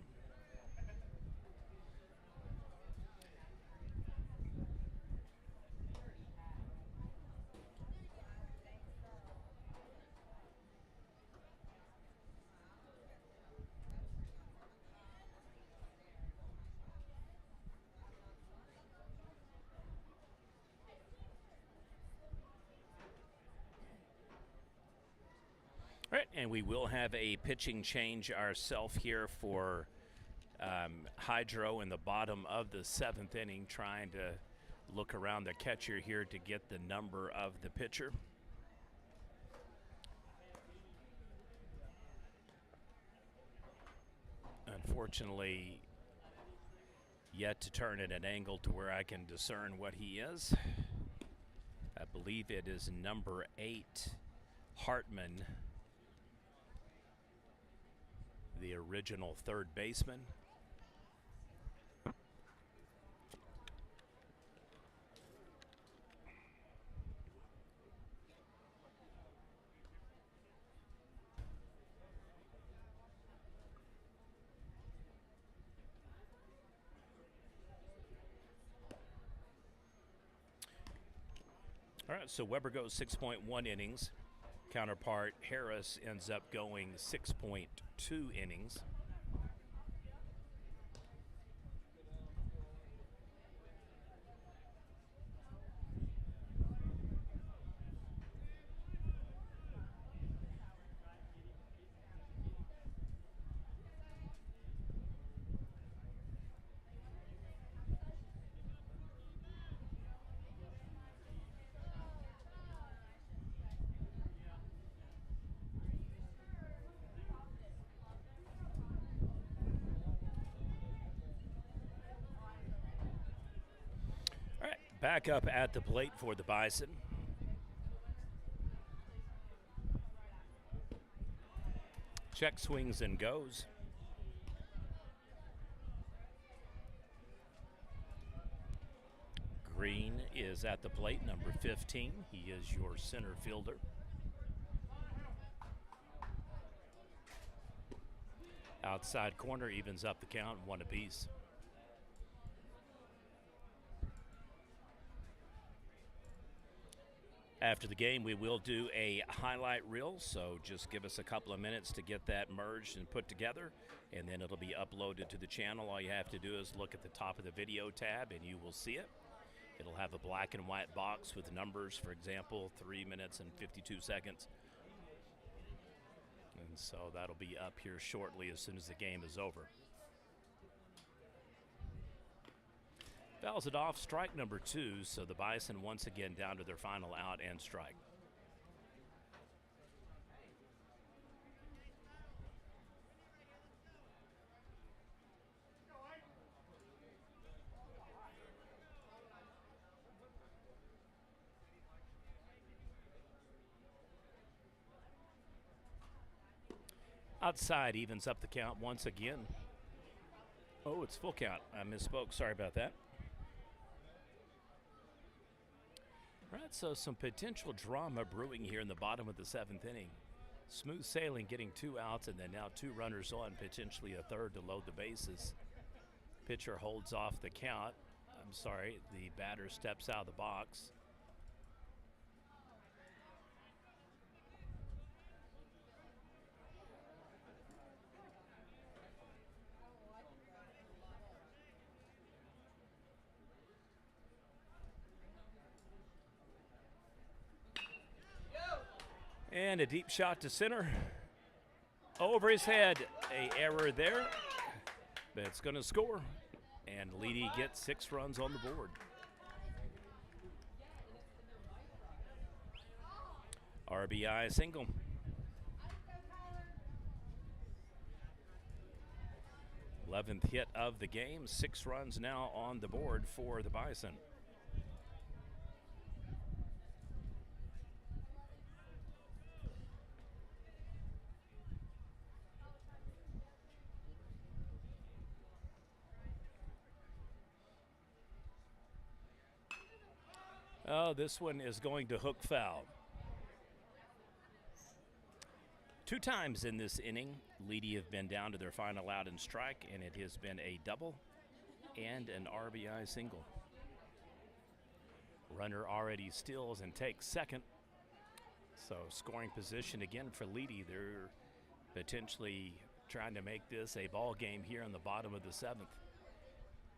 All right, and we will have a pitching change ourselves here for Hydro in the bottom of the 7th inning, trying to look around the catcher here to get the number of the pitcher. Unfortunately, yet to turn at an angle to where I can discern what he is. I believe it is number 8, Hartman, the original third baseman. All right, so Weber goes 6.1 innings. Counterpart Harris ends up going 6.2 innings. Back up at the plate for the Bison. Check swings and goes. Green is at the plate, number 15. He is your center fielder. Outside corner evens up the count, 1 apiece. After the game, we will do a highlight reel, so just give us a couple of minutes to get that merged and put together, and then it'll be uploaded to the channel. All you have to do is look at the top of the video tab, and you will see it. It'll have a black and white box with numbers, for example, 3 minutes and 52 seconds. And so that'll be up here shortly as soon as the game is over. Fouls it off, strike number 2, so the Bison once again down to their final out and strike. Outside evens up the count once again. Oh, it's full count. I misspoke. Sorry about that. All right, so some potential drama brewing here in the bottom of the 7th inning. Smooth sailing, getting 2 outs, and then now 2 runners on, potentially a third to load the bases. Pitcher holds off the count. I'm sorry, the batter steps out of the box. And a deep shot to center. Over his head, a error there. But it's going to score. And Leedey gets 6 runs on the board. RBI single. 11th hit of the game. 6 runs now on the board for the Bison. Oh, this one is going to hook foul. 2 times in this inning, Leedey have been down to their final out and strike, and it has been a double and an RBI single. Runner already steals and takes second. So scoring position again for Leedey. They're potentially trying to make this a ball game here in the bottom of the 7th.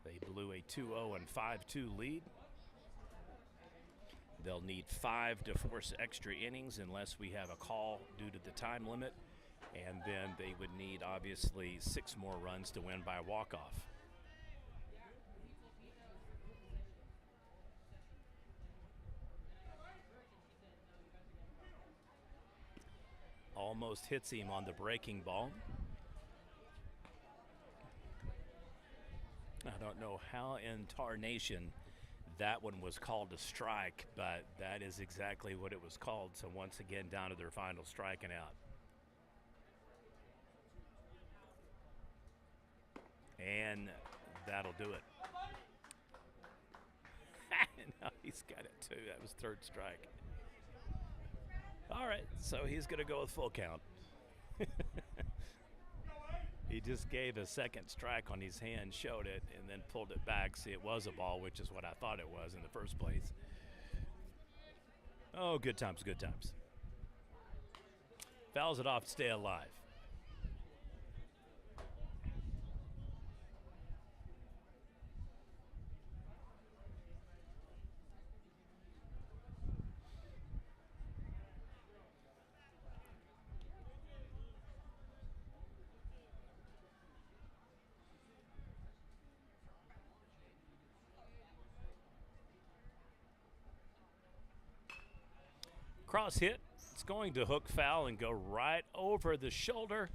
They blew a 2-0 and 5-2 lead. They'll need 5 to force extra innings unless we have a call due to the time limit. And then they would need, obviously, 6 more runs to win by walk-off. Almost hits him on the breaking ball. I don't know how in tarnation that one was called a strike, but that is exactly what it was called. So once again, down to their final striking out. And that'll do it. No, he's got it too. That was 3rd strike. All right, so he's going to go with full count. He just gave a 2nd strike on his hand, showed it, and then pulled it back. See, it was a ball, which is what I thought it was in the first place. Oh, good times, good times. Fouls it off to stay alive. Cross hit. It's going to hook foul and go right over the shoulder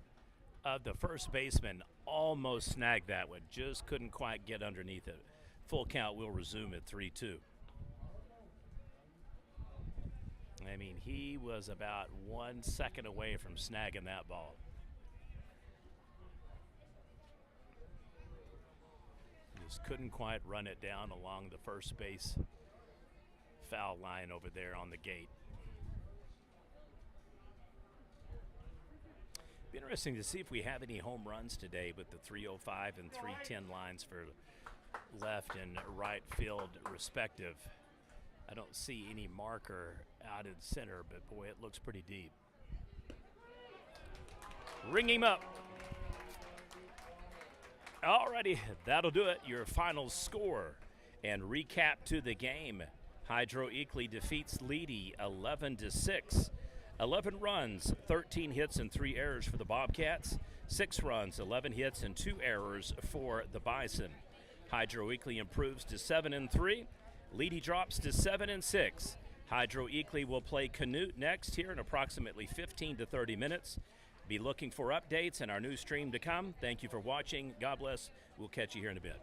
of the first baseman. Almost snagged that one. Just couldn't quite get underneath it. Full count will resume at 3-2. I mean, he was about 1 second away from snagging that ball. Just couldn't quite run it down along the first base foul line over there on the gate. Be interesting to see if we have any home runs today with the 305 and 310 lines for left and right field respective. I don't see any marker out in center, but boy, it looks pretty deep. Ring him up. Alrighty, that'll do it. Your final score and recap to the game. Hydro Eakly defeats Leedey 11-6. 11 runs, 13 hits, and 3 errors for the Bobcats. 6 runs, 11 hits, and 2 errors for the Bison. Hydro Eakly improves to 7-3. Leedey drops to 7-6. Hydro Eakly will play Canute next here in approximately 15 to 30 minutes. Be looking for updates and our new stream to come. Thank you for watching. God bless. We'll catch you here in a bit.